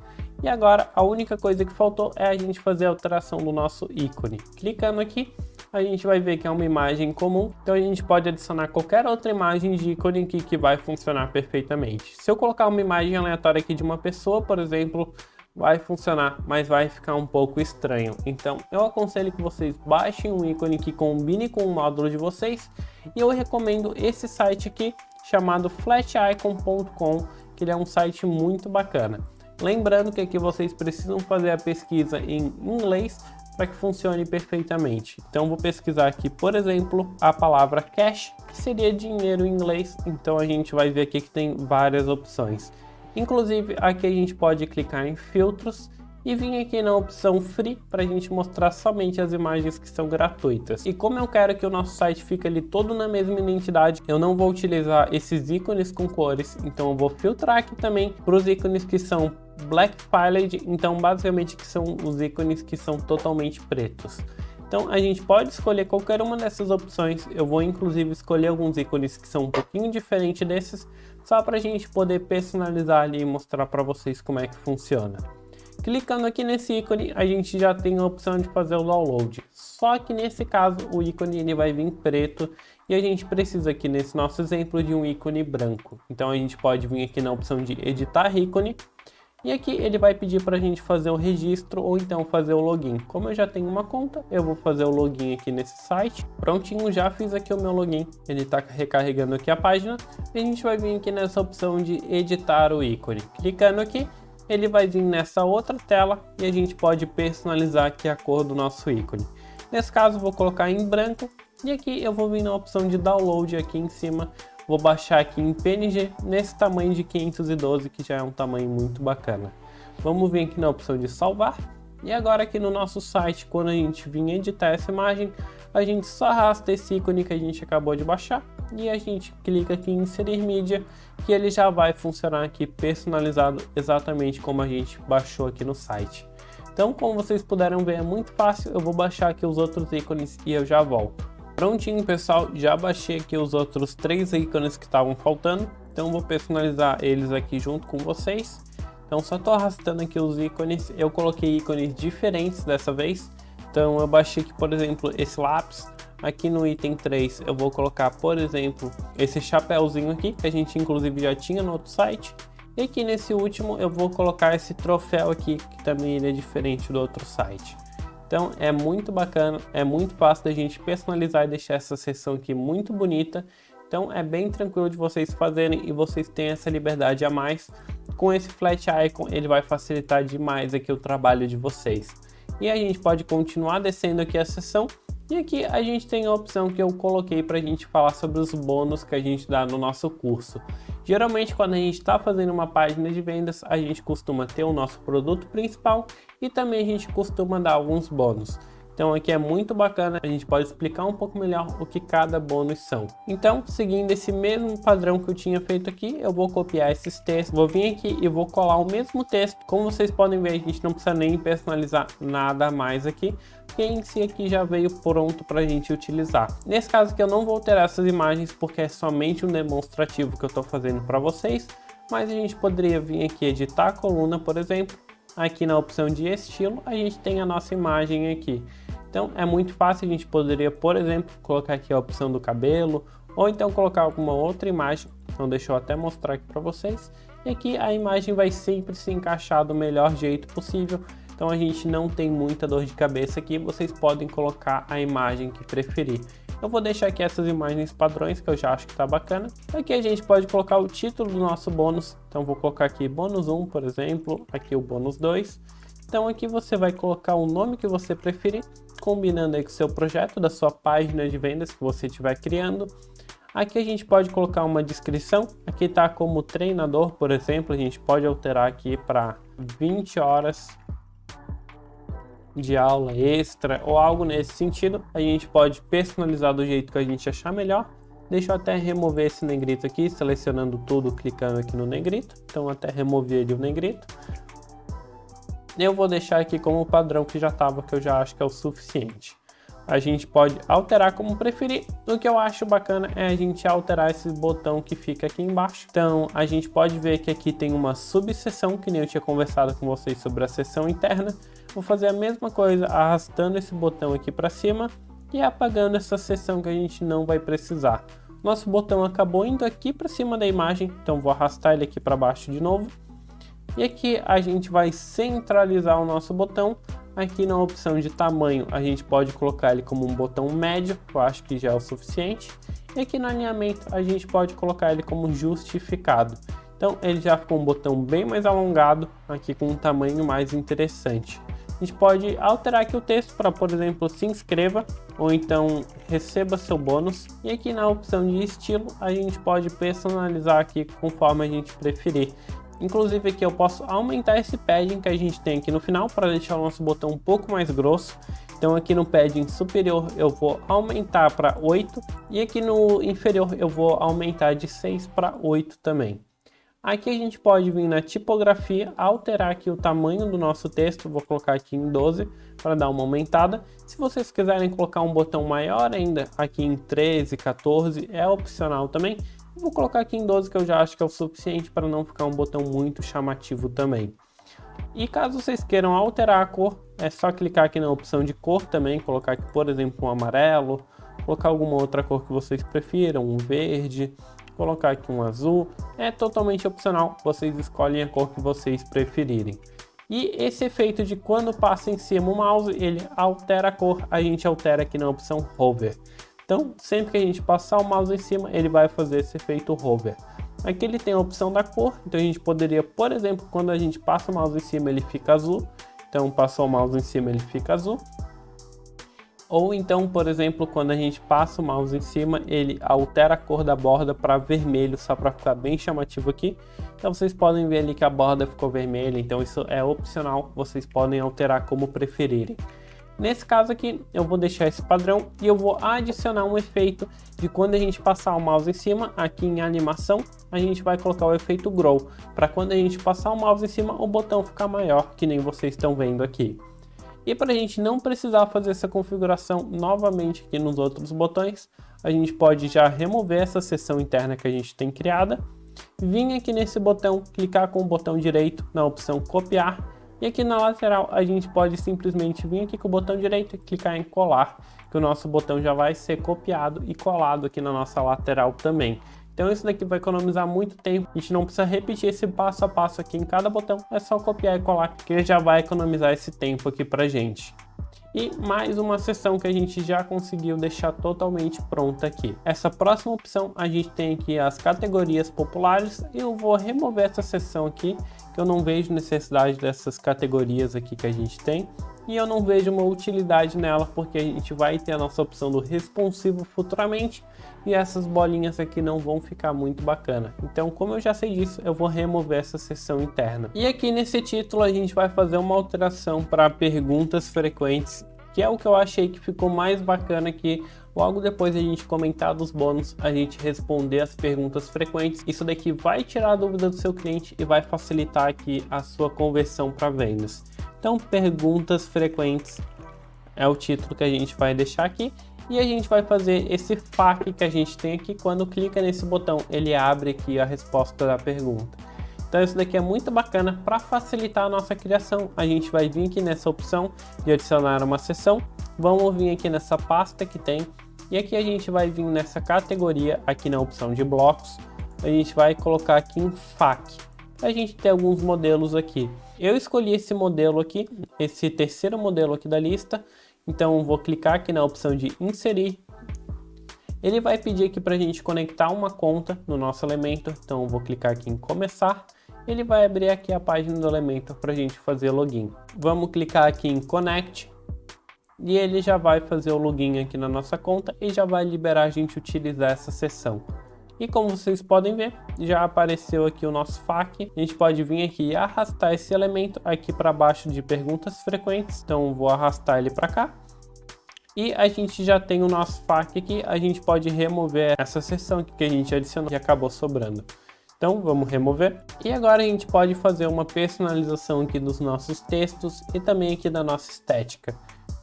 E agora a única coisa que faltou é a gente fazer a alteração do nosso ícone. Clicando aqui, a gente vai ver que é uma imagem comum, então a gente pode adicionar qualquer outra imagem de ícone aqui que vai funcionar perfeitamente. Se eu colocar uma imagem aleatória aqui de uma pessoa, por exemplo, vai funcionar, mas vai ficar um pouco estranho. Então eu aconselho que vocês baixem um ícone que combine com o módulo de vocês, e eu recomendo esse site aqui chamado flaticon.com, que ele é um site muito bacana. Lembrando que aqui vocês precisam fazer a pesquisa em inglês para que funcione perfeitamente. Então vou pesquisar aqui, por exemplo, a palavra cash, que seria dinheiro em inglês. Então a gente vai ver aqui que tem várias opções. Inclusive aqui a gente pode clicar em filtros e vir aqui na opção free para a gente mostrar somente as imagens que são gratuitas. E como eu quero que o nosso site fique ali todo na mesma identidade, eu não vou utilizar esses ícones com cores, então eu vou filtrar aqui também para os ícones que são black piled, então basicamente que são os ícones que são totalmente pretos. Então a gente pode escolher qualquer uma dessas opções. Eu vou inclusive escolher alguns ícones que são um pouquinho diferentes desses, só para a gente poder personalizar ali e mostrar para vocês como é que funciona. Clicando aqui nesse ícone, a gente já tem a opção de fazer o download. Só que nesse caso, o ícone ele vai vir preto e a gente precisa aqui nesse nosso exemplo de um ícone branco. Então a gente pode vir aqui na opção de editar ícone e aqui ele vai pedir para a gente fazer o registro ou então fazer o login. Como eu já tenho uma conta, eu vou fazer o login aqui nesse site. Prontinho, já fiz aqui o meu login. Ele está recarregando aqui a página e a gente vai vir aqui nessa opção de editar o ícone. Clicando aqui, ele vai vir nessa outra tela e a gente pode personalizar aqui a cor do nosso ícone. Nesse caso, vou colocar em branco e aqui eu vou vir na opção de download aqui em cima. Vou baixar aqui em PNG nesse tamanho de 512, que já é um tamanho muito bacana. Vamos vir aqui na opção de salvar. E agora aqui no nosso site, quando a gente vir editar essa imagem, a gente só arrasta esse ícone que a gente acabou de baixar e a gente clica aqui em inserir mídia, que ele já vai funcionar aqui personalizado exatamente como a gente baixou aqui no site. Então, como vocês puderam ver, é muito fácil. Eu vou baixar aqui os outros ícones e eu já volto. Prontinho, pessoal, já baixei aqui os outros 3 ícones que estavam faltando, então vou personalizar eles aqui junto com vocês. Então só estou arrastando aqui os ícones, eu coloquei ícones diferentes dessa vez. Então eu baixei aqui, por exemplo, esse lápis. Aqui no item 3 eu vou colocar, por exemplo, esse chapéuzinho aqui, que a gente inclusive já tinha no outro site. E aqui nesse último eu vou colocar esse troféu aqui, que também ele é diferente do outro site. Então é muito bacana, é muito fácil da gente personalizar e deixar essa seção aqui muito bonita. Então é bem tranquilo de vocês fazerem e vocês têm essa liberdade a mais. Com esse Flat Icon ele vai facilitar demais aqui o trabalho de vocês. E a gente pode continuar descendo aqui a seção. E aqui a gente tem a opção que eu coloquei para a gente falar sobre os bônus que a gente dá no nosso curso. Geralmente quando a gente está fazendo uma página de vendas, a gente costuma ter o nosso produto principal e também a gente costuma dar alguns bônus. Então aqui é muito bacana, a gente pode explicar um pouco melhor o que cada bônus são. Então, seguindo esse mesmo padrão que eu tinha feito aqui, eu vou copiar esses textos, vou vir aqui e vou colar o mesmo texto. Como vocês podem ver, a gente não precisa nem personalizar nada mais aqui, porque em si aqui já veio pronto para a gente utilizar. Nesse caso aqui eu não vou alterar essas imagens porque é somente um demonstrativo que eu estou fazendo para vocês, mas a gente poderia vir aqui editar a coluna, por exemplo. Aqui na opção de estilo, a gente tem a nossa imagem aqui. Então é muito fácil, a gente poderia, por exemplo, colocar aqui a opção do cabelo, ou então colocar alguma outra imagem. Então deixa eu até mostrar aqui para vocês. E aqui a imagem vai sempre se encaixar do melhor jeito possível. Então a gente não tem muita dor de cabeça aqui, vocês podem colocar a imagem que preferir. Eu vou deixar aqui essas imagens padrões que eu já acho que tá bacana. Aqui a gente pode colocar o título do nosso bônus. Então vou colocar aqui bônus 1, por exemplo, aqui o bônus 2. Então aqui você vai colocar o nome que você preferir, combinando aí com o seu projeto, da sua página de vendas que você estiver criando. Aqui a gente pode colocar uma descrição. Aqui tá como treinador, por exemplo, a gente pode alterar aqui para 20 horas de aula extra ou algo nesse sentido. A gente pode personalizar do jeito que a gente achar melhor. Deixa eu até remover esse negrito aqui, selecionando tudo, clicando aqui no negrito. Então até remover ali o negrito. Eu vou deixar aqui como padrão que já estava, que eu já acho que é o suficiente. a gente pode alterar como preferir. O que eu acho bacana é a gente alterar esse botão que fica aqui embaixo. Então a gente pode ver que aqui tem uma subseção, que nem eu tinha conversado com vocês sobre a seção interna. Vou fazer a mesma coisa, arrastando esse botão aqui para cima e apagando essa seção que a gente não vai precisar. Nosso botão acabou indo aqui para cima da imagem, então vou arrastar ele aqui para baixo de novo. E aqui a gente vai centralizar o nosso botão. Aqui na opção de tamanho a gente pode colocar ele como um botão médio, eu acho que já é o suficiente. E aqui no alinhamento a gente pode colocar ele como justificado. Então ele já ficou um botão bem mais alongado, aqui com um tamanho mais interessante. A gente pode alterar aqui o texto para, por exemplo, se inscreva ou então receba seu bônus. E aqui na opção de estilo a gente pode personalizar aqui conforme a gente preferir. Inclusive aqui eu posso aumentar esse padding que a gente tem aqui no final para deixar o nosso botão um pouco mais grosso. Então aqui no padding superior eu vou aumentar para 8 e aqui no inferior eu vou aumentar de 6 para 8 também. Aqui a gente pode vir na tipografia, alterar aqui o tamanho do nosso texto, vou colocar aqui em 12 para dar uma aumentada. Se vocês quiserem colocar um botão maior ainda, aqui em 13, 14, é opcional também. Vou colocar aqui em 12 que eu já acho que é o suficiente para não ficar um botão muito chamativo também. E caso vocês queiram alterar a cor, é só clicar aqui na opção de cor também, colocar aqui por exemplo um amarelo, colocar alguma outra cor que vocês prefiram, um verde, colocar aqui um azul, é totalmente opcional, vocês escolhem a cor que vocês preferirem. E esse efeito de quando passa em cima o mouse, ele altera a cor, a gente altera aqui na opção Hover. Então, sempre que a gente passar o mouse em cima, ele vai fazer esse efeito hover. Aqui ele tem a opção da cor, então a gente poderia, por exemplo, quando a gente passa o mouse em cima, ele fica azul. Então, passou o mouse em cima, ele fica azul. Ou então, por exemplo, quando a gente passa o mouse em cima, ele altera a cor da borda para vermelho, só para ficar bem chamativo aqui. Então, vocês podem ver ali que a borda ficou vermelha, então isso é opcional, vocês podem alterar como preferirem. Nesse caso aqui, eu vou deixar esse padrão e eu vou adicionar um efeito de quando a gente passar o mouse em cima, aqui em animação, a gente vai colocar o efeito Grow, para quando a gente passar o mouse em cima, o botão ficar maior, que nem vocês estão vendo aqui. E para a gente não precisar fazer essa configuração novamente aqui nos outros botões, a gente pode já remover essa seção interna que a gente tem criada, vir aqui nesse botão, clicar com o botão direito na opção copiar, e aqui na lateral a gente pode simplesmente vir aqui com o botão direito e clicar em colar, que o nosso botão já vai ser copiado e colado aqui na nossa lateral também. Então isso daqui vai economizar muito tempo, a gente não precisa repetir esse passo a passo aqui em cada botão, é só copiar e colar, que já vai economizar esse tempo aqui pra gente. E mais uma seção que a gente já conseguiu deixar totalmente pronta aqui. Essa próxima opção a gente tem aqui as categorias populares. Eu vou remover essa seção aqui, que eu não vejo necessidade dessas categorias aqui que a gente tem. E eu não vejo uma utilidade nela, porque a gente vai ter a nossa opção do responsivo futuramente. E essas bolinhas aqui não vão ficar muito bacana. Então, como eu já sei disso, eu vou remover essa seção interna. E aqui nesse título a gente vai fazer uma alteração para perguntas frequentes, que é o que eu achei que ficou mais bacana aqui. Logo depois de a gente comentar dos bônus, a gente responder as perguntas frequentes. Isso daqui vai tirar a dúvida do seu cliente e vai facilitar aqui a sua conversão para vendas. Então, perguntas frequentes é o título que a gente vai deixar aqui. E a gente vai fazer esse FAQ que a gente tem aqui. Quando clica nesse botão, ele abre aqui a resposta da pergunta. Então isso daqui é muito bacana para facilitar a nossa criação. A gente vai vir aqui nessa opção de adicionar uma seção. Vamos vir aqui nessa pasta que tem. E aqui a gente vai vir nessa categoria, aqui na opção de blocos. A gente vai colocar aqui em FAQ. A gente tem alguns modelos aqui. Eu escolhi esse modelo aqui, esse terceiro modelo aqui da lista. Então vou clicar aqui na opção de inserir. Ele vai pedir aqui para a gente conectar uma conta no nosso elemento. Então vou clicar aqui em começar. Ele vai abrir aqui a página do elemento para a gente fazer login. Vamos clicar aqui em connect. E ele já vai fazer o login aqui na nossa conta e já vai liberar a gente utilizar essa seção. E como vocês podem ver, já apareceu aqui o nosso FAQ. A gente pode vir aqui e arrastar esse elemento aqui para baixo de perguntas frequentes. Então vou arrastar ele para cá. E a gente já tem o nosso FAQ aqui. A gente pode remover essa seção que a gente adicionou e acabou sobrando. Então vamos remover. E agora a gente pode fazer uma personalização aqui dos nossos textos e também aqui da nossa estética.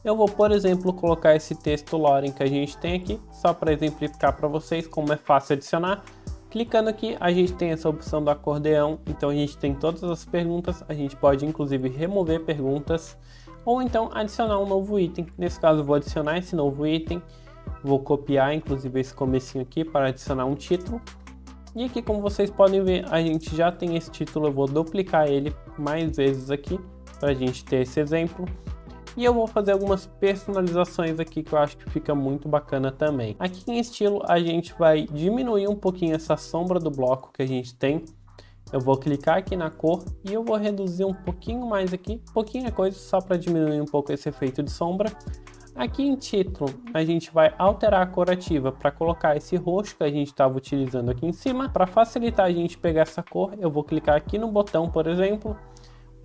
Eu vou, por exemplo, colocar esse texto Loren que a gente tem aqui, só para exemplificar para vocês como é fácil adicionar. Clicando aqui, a gente tem essa opção do acordeão, então a gente tem todas as perguntas, a gente pode inclusive remover perguntas, ou então adicionar um novo item. Nesse caso eu vou adicionar esse novo item, vou copiar inclusive esse comecinho aqui para adicionar um título. E aqui, como vocês podem ver, a gente já tem esse título, eu vou duplicar ele mais vezes aqui, para a gente ter esse exemplo. E eu vou fazer algumas personalizações aqui que eu acho que fica muito bacana também. Aqui em estilo a gente vai diminuir um pouquinho essa sombra do bloco que a gente tem. Eu vou clicar aqui na cor e eu vou reduzir um pouquinho mais aqui, pouquinha coisa só para diminuir um pouco esse efeito de sombra. Aqui em título a gente vai alterar a cor ativa para colocar esse roxo que a gente estava utilizando aqui em cima. Para facilitar a gente pegar essa cor, eu vou clicar aqui no botão, por exemplo.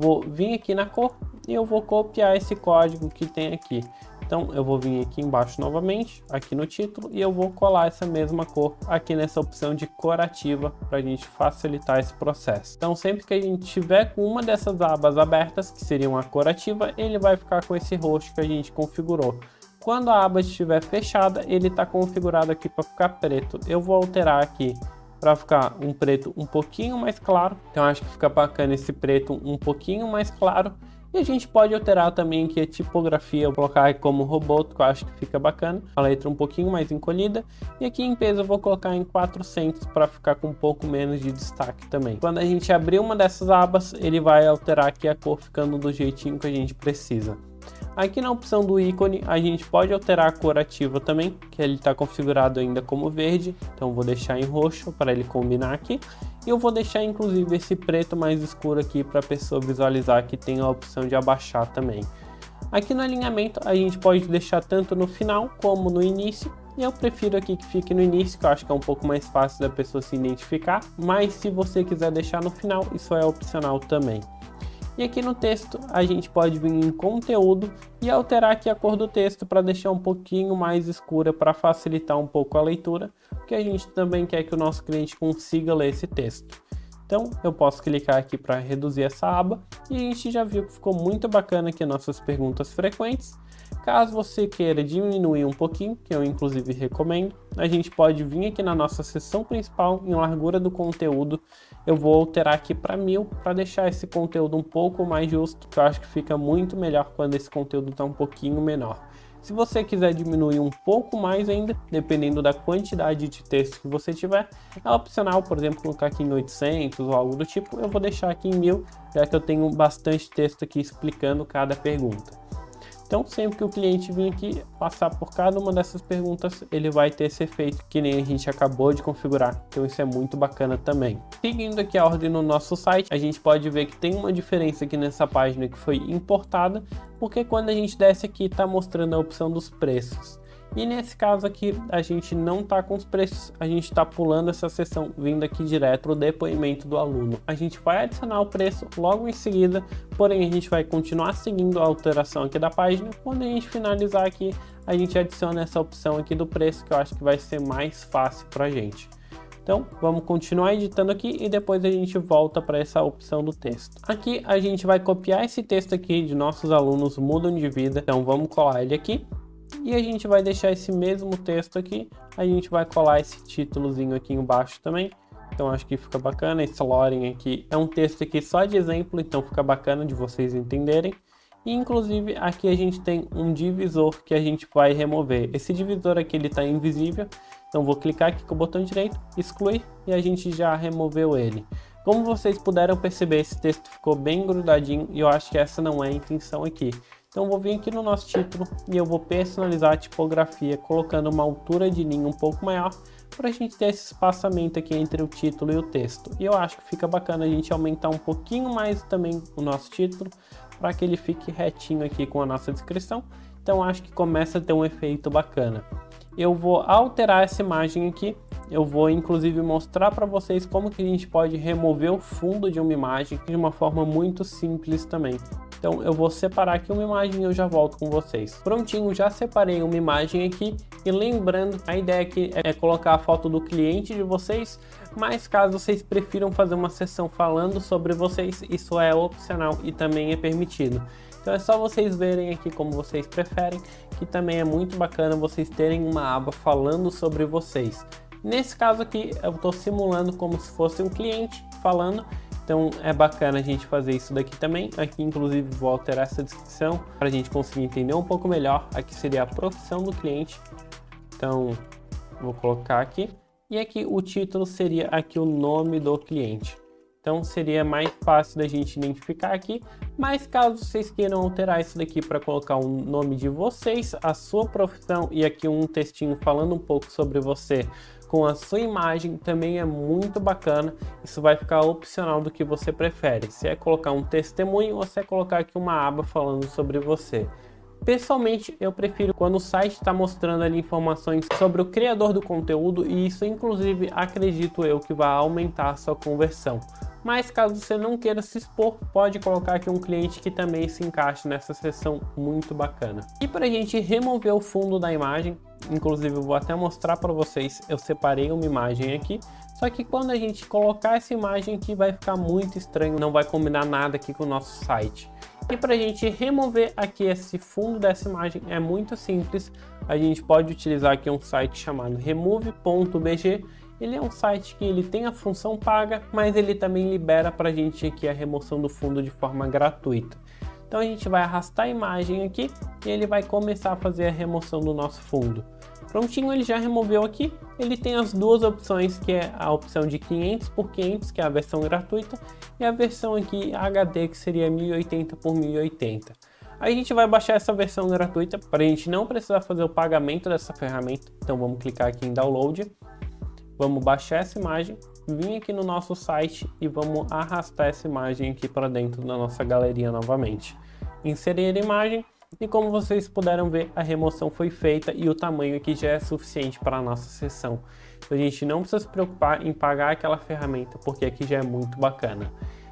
Vou vir aqui na cor e eu vou copiar esse código que tem aqui. Então eu vou vir aqui embaixo novamente, aqui no título, e eu vou colar essa mesma cor aqui nessa opção de cor ativa para a gente facilitar esse processo. Então sempre que a gente tiver com uma dessas abas abertas, que seria uma cor ativa, ele vai ficar com esse roxo que a gente configurou. Quando a aba estiver fechada, ele está configurado aqui para ficar preto. Eu vou alterar aqui para ficar um preto um pouquinho mais claro, então acho que fica bacana esse preto um pouquinho mais claro. E a gente pode alterar também aqui a tipografia, eu vou colocar como Roboto, que eu acho que fica bacana, a letra um pouquinho mais encolhida. E aqui em peso eu vou colocar em 400 para ficar com um pouco menos de destaque também. Quando a gente abrir uma dessas abas, ele vai alterar aqui a cor ficando do jeitinho que a gente precisa. Aqui na opção do ícone, a gente pode alterar a cor ativa também, que ele está configurado ainda como verde, então vou deixar em roxo para ele combinar aqui. E eu vou deixar inclusive esse preto mais escuro aqui para a pessoa visualizar que tem a opção de abaixar também. Aqui no alinhamento, a gente pode deixar tanto no final como no início. E eu prefiro aqui que fique no início, que eu acho que é um pouco mais fácil da pessoa se identificar. Mas se você quiser deixar no final, isso é opcional também. E aqui no texto a gente pode vir em conteúdo e alterar aqui a cor do texto para deixar um pouquinho mais escura para facilitar um pouco a leitura, porque a gente também quer que o nosso cliente consiga ler esse texto. Então eu posso clicar aqui para reduzir essa aba e a gente já viu que ficou muito bacana aqui nossas perguntas frequentes. Caso você queira diminuir um pouquinho, que eu inclusive recomendo, a gente pode vir aqui na nossa seção principal, em largura do conteúdo, eu vou alterar aqui para 1000 para deixar esse conteúdo um pouco mais justo, que eu acho que fica muito melhor quando esse conteúdo está um pouquinho menor. Se você quiser diminuir um pouco mais ainda, dependendo da quantidade de texto que você tiver, é opcional, por exemplo, colocar aqui em 800 ou algo do tipo, eu vou deixar aqui em 1000, já que eu tenho bastante texto aqui explicando cada pergunta. Então, sempre que o cliente vir aqui passar por cada uma dessas perguntas, ele vai ter esse efeito que nem a gente acabou de configurar. Então, isso é muito bacana também. Seguindo aqui a ordem no nosso site, a gente pode ver que tem uma diferença aqui nessa página que foi importada, porque quando a gente desce aqui, está mostrando a opção dos preços. E nesse caso aqui, a gente não está com os preços, a gente está pulando essa seção, vindo aqui direto para o depoimento do aluno. A gente vai adicionar o preço logo em seguida, porém a gente vai continuar seguindo a alteração aqui da página. Quando a gente finalizar aqui, a gente adiciona essa opção aqui do preço, que eu acho que vai ser mais fácil para a gente. Então, vamos continuar editando aqui e depois a gente volta para essa opção do texto. Aqui a gente vai copiar esse texto aqui de nossos alunos mudam de vida, então vamos colar ele aqui. E a gente vai deixar esse mesmo texto aqui, a gente vai colar esse títulozinho aqui embaixo também. Então acho que fica bacana, esse Loren aqui é um texto aqui só de exemplo, então fica bacana de vocês entenderem. E inclusive aqui a gente tem um divisor que a gente vai remover. Esse divisor aqui ele está invisível, então vou clicar aqui com o botão direito, excluir, e a gente já removeu ele. Como vocês puderam perceber, esse texto ficou bem grudadinho e eu acho que essa não é a intenção aqui. Então vou vir aqui no nosso título e eu vou personalizar a tipografia colocando uma altura de linha um pouco maior para a gente ter esse espaçamento aqui entre o título e o texto. E eu acho que fica bacana a gente aumentar um pouquinho mais também o nosso título para que ele fique retinho aqui com a nossa descrição. Então acho que começa a ter um efeito bacana. Eu vou alterar essa imagem aqui, eu vou inclusive mostrar para vocês como que a gente pode remover o fundo de uma imagem de uma forma muito simples também. Então eu vou separar aqui uma imagem e eu já volto com vocês. Prontinho, já separei uma imagem aqui e lembrando, a ideia aqui é colocar a foto do cliente de vocês, mas caso vocês prefiram fazer uma sessão falando sobre vocês, isso é opcional e também é permitido. Então é só vocês verem aqui como vocês preferem, que também é muito bacana vocês terem uma aba falando sobre vocês. Nesse caso aqui eu estou simulando como se fosse um cliente falando, então é bacana a gente fazer isso daqui também. Aqui inclusive vou alterar essa descrição para a gente conseguir entender um pouco melhor. Aqui seria a profissão do cliente, então vou colocar aqui. E aqui o título seria aqui o nome do cliente. Então seria mais fácil da gente identificar aqui, mas caso vocês queiram alterar isso daqui para colocar o nome de vocês, a sua profissão e aqui um textinho falando um pouco sobre você com a sua imagem, também é muito bacana. Isso vai ficar opcional do que você prefere, se é colocar um testemunho ou se é colocar aqui uma aba falando sobre você. Pessoalmente, eu prefiro quando o site está mostrando ali informações sobre o criador do conteúdo, e isso inclusive acredito eu que vai aumentar a sua conversão. Mas caso você não queira se expor, pode colocar aqui um cliente que também se encaixe nessa seção muito bacana. E para a gente remover o fundo da imagem, inclusive eu vou até mostrar para vocês, eu separei uma imagem aqui, só que quando a gente colocar essa imagem aqui vai ficar muito estranho, não vai combinar nada aqui com o nosso site. E para a gente remover aqui esse fundo dessa imagem é muito simples, a gente pode utilizar aqui um site chamado remove.bg. Ele é um site que ele tem a função paga, mas ele também libera para a gente aqui a remoção do fundo de forma gratuita. Então a gente vai arrastar a imagem aqui e ele vai começar a fazer a remoção do nosso fundo. Prontinho, ele já removeu aqui. Ele tem as duas opções, que é a opção de 500 por 500, que é a versão gratuita, e a versão aqui HD, que seria 1080 por 1080. Aí a gente vai baixar essa versão gratuita para a gente não precisar fazer o pagamento dessa ferramenta. Então vamos clicar aqui em download. Vamos baixar essa imagem, vir aqui no nosso site e vamos arrastar essa imagem aqui para dentro da nossa galeria novamente. Inserir a imagem e como vocês puderam ver, a remoção foi feita e o tamanho aqui já é suficiente para a nossa sessão. Então a gente não precisa se preocupar em pagar aquela ferramenta, porque aqui já é muito bacana.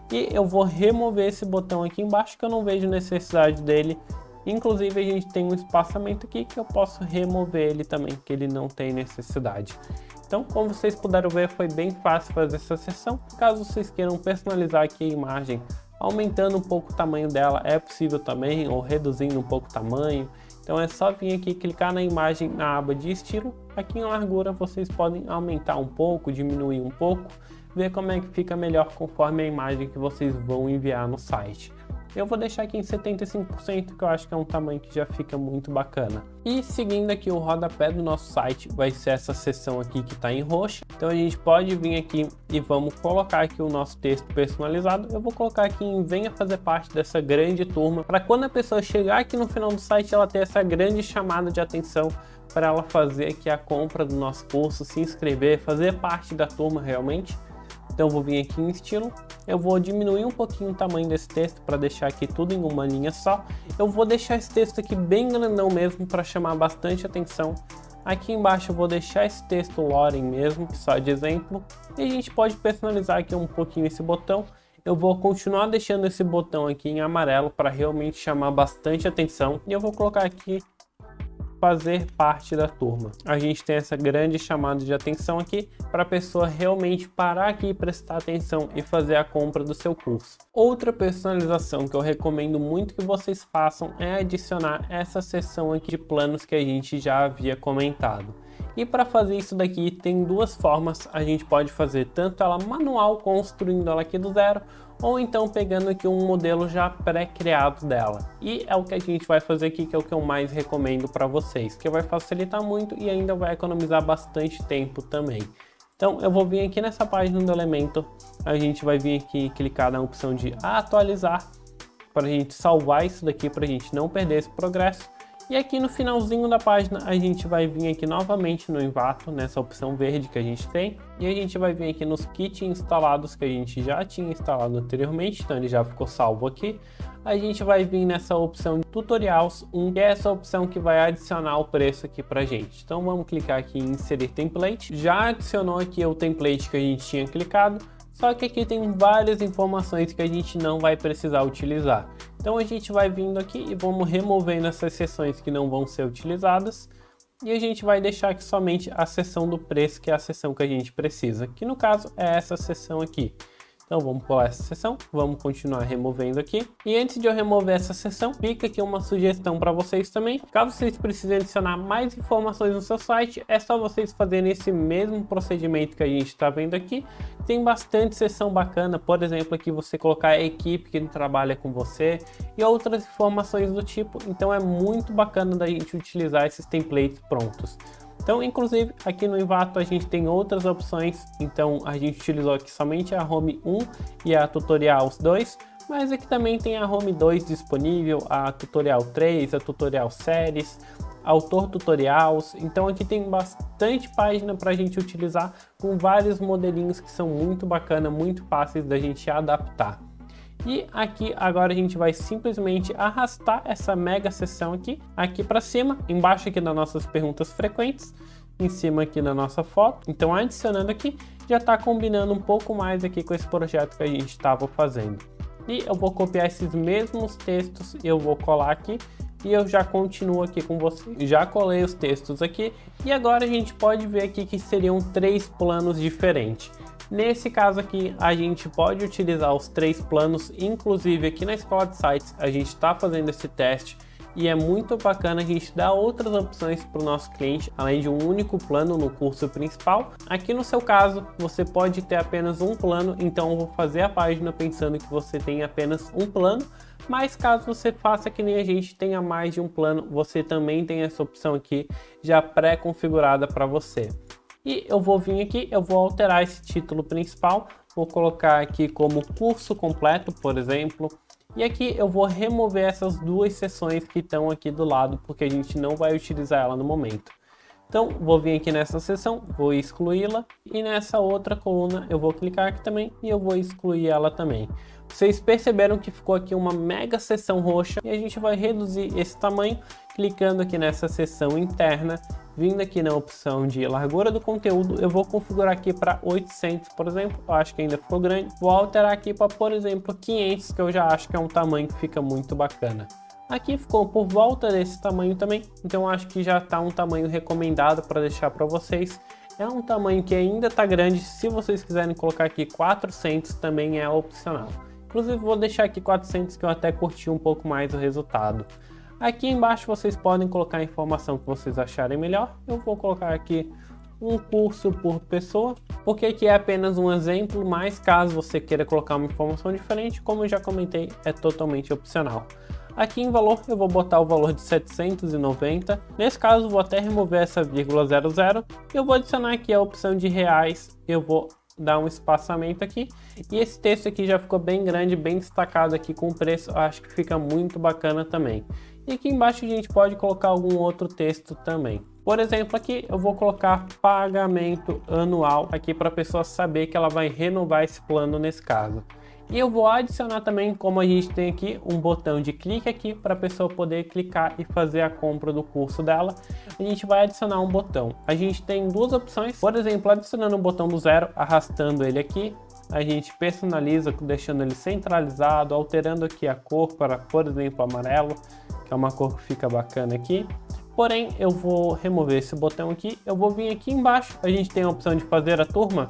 E eu vou remover esse botão aqui embaixo que eu não vejo necessidade dele. Inclusive a gente tem um espaçamento aqui que eu posso remover ele também, que ele não tem necessidade. Então, como vocês puderam ver, foi bem fácil fazer essa seção. Caso vocês queiram personalizar aqui a imagem, aumentando um pouco o tamanho dela, é possível também, ou reduzindo um pouco o tamanho. Então é só vir aqui, clicar na imagem na aba de estilo. Aqui em largura vocês podem aumentar um pouco, diminuir um pouco, ver como é que fica melhor conforme a imagem que vocês vão enviar no site. Eu vou deixar aqui em 75%, que eu acho que é um tamanho que já fica muito bacana. E seguindo aqui o rodapé do nosso site, vai ser essa seção aqui que está em roxo. Então a gente pode vir aqui e vamos colocar aqui o nosso texto personalizado. Eu vou colocar aqui em venha fazer parte dessa grande turma, para quando a pessoa chegar aqui no final do site, ela ter essa grande chamada de atenção para ela fazer aqui a compra do nosso curso, se inscrever, fazer parte da turma realmente. Então eu vou vir aqui em estilo, eu vou diminuir um pouquinho o tamanho desse texto para deixar aqui tudo em uma linha só. Eu vou deixar esse texto aqui bem grandão mesmo para chamar bastante atenção. Aqui embaixo eu vou deixar esse texto Loren mesmo, só de exemplo. E a gente pode personalizar aqui um pouquinho esse botão. Eu vou continuar deixando esse botão aqui em amarelo para realmente chamar bastante atenção. E eu vou colocar aqui fazer parte da turma. A gente tem essa grande chamada de atenção aqui para a pessoa realmente parar aqui e prestar atenção e fazer a compra do seu curso. Outra personalização que eu recomendo muito que vocês façam é adicionar essa seção aqui de planos que a gente já havia comentado. E para fazer isso daqui tem duas formas. A gente pode fazer tanto ela manual, construindo ela aqui do zero, ou então pegando aqui um modelo já pré-criado dela. E é o que a gente vai fazer aqui, que é o que eu mais recomendo para vocês, que vai facilitar muito e ainda vai economizar bastante tempo também. Então eu vou vir aqui nessa página do Elementor, a gente vai vir aqui e clicar na opção de atualizar, para a gente salvar isso daqui, para a gente não perder esse progresso. E aqui no finalzinho da página a gente vai vir aqui novamente no Envato, nessa opção verde que a gente tem. E a gente vai vir aqui nos kits instalados que a gente já tinha instalado anteriormente, então ele já ficou salvo aqui. A gente vai vir nessa opção de Tutorials 1, que é essa opção que vai adicionar o preço aqui pra gente. Então vamos clicar aqui em Inserir Template. Já adicionou aqui o template que a gente tinha clicado, só que aqui tem várias informações que a gente não vai precisar utilizar. Então a gente vai vindo aqui e vamos removendo essas seções que não vão ser utilizadas. E a gente vai deixar aqui somente a seção do preço, que é a seção que a gente precisa. Que no caso é essa seção aqui. Então vamos pular essa seção, vamos continuar removendo aqui. E antes de eu remover essa seção, fica aqui uma sugestão para vocês também. Caso vocês precisem adicionar mais informações no seu site, é só vocês fazerem esse mesmo procedimento que a gente está vendo aqui. Tem bastante seção bacana, por exemplo, aqui você colocar a equipe que trabalha com você e outras informações do tipo. Então é muito bacana da gente utilizar esses templates prontos. Então, inclusive, aqui no Envato a gente tem outras opções, então a gente utilizou aqui somente a Home 1 e a Tutorials 2, mas aqui também tem a Home 2 disponível, a Tutorial 3, a Tutorial Séries, Autor Tutorials, então aqui tem bastante página para a gente utilizar com vários modelinhos que são muito bacana, muito fáceis da gente adaptar. E aqui agora a gente vai simplesmente arrastar essa mega seção aqui para cima, embaixo aqui das nossas perguntas frequentes, em cima aqui da nossa foto. Então adicionando aqui, já está combinando um pouco mais aqui com esse projeto que a gente estava fazendo. E eu vou copiar esses mesmos textos e eu vou colar aqui. E eu já continuo aqui com você. Já colei os textos aqui e agora a gente pode ver aqui que seriam 3 planos diferentes. Nesse caso aqui, a gente pode utilizar os 3 planos, inclusive aqui na Escola de Sites a gente está fazendo esse teste e é muito bacana a gente dar outras opções para o nosso cliente, além de um único plano no curso principal. Aqui no seu caso, você pode ter apenas um plano, então eu vou fazer a página pensando que você tem apenas um plano, mas caso você faça que nem a gente tenha mais de um plano, você também tem essa opção aqui já pré-configurada para você. E eu vou vir aqui, eu vou alterar esse título principal, vou colocar aqui como curso completo, por exemplo. E aqui eu vou remover essas 2 seções que estão aqui do lado, porque a gente não vai utilizar ela no momento. Então vou vir aqui nessa seção, vou excluí-la e nessa outra coluna eu vou clicar aqui também e eu vou excluir ela também. Vocês perceberam que ficou aqui uma mega seção roxa e a gente vai reduzir esse tamanho clicando aqui nessa seção interna, vindo aqui na opção de largura do conteúdo, eu vou configurar aqui para 800, por exemplo, eu acho que ainda ficou grande. Vou alterar aqui para, por exemplo, 500, que eu já acho que é um tamanho que fica muito bacana. Aqui ficou por volta desse tamanho também, então acho que já está um tamanho recomendado para deixar para vocês. É um tamanho que ainda está grande, se vocês quiserem colocar aqui 400 também é opcional. Inclusive vou deixar aqui 400 que eu até curti um pouco mais o resultado. Aqui embaixo vocês podem colocar a informação que vocês acharem melhor. Eu vou colocar aqui um curso por pessoa, porque aqui é apenas um exemplo, mas caso você queira colocar uma informação diferente, como eu já comentei, é totalmente opcional. Aqui em valor eu vou botar o valor de 790, nesse caso vou até remover essa vírgula 00 e eu vou adicionar aqui a opção de reais, eu vou dar um espaçamento aqui e esse texto aqui já ficou bem grande, bem destacado aqui com o preço, eu acho que fica muito bacana também. E aqui embaixo a gente pode colocar algum outro texto também. Por exemplo, aqui eu vou colocar pagamento anual aqui para a pessoa saber que ela vai renovar esse plano nesse caso. E eu vou adicionar também, como a gente tem aqui, um botão de clique aqui para a pessoa poder clicar e fazer a compra do curso dela. A gente vai adicionar um botão. A gente tem 2 opções, por exemplo, adicionando um botão do 0, arrastando ele aqui. A gente personaliza, deixando ele centralizado, alterando aqui a cor para, por exemplo, amarelo, que é uma cor que fica bacana aqui. Porém, eu vou remover esse botão aqui, eu vou vir aqui embaixo, a gente tem a opção de fazer a turma.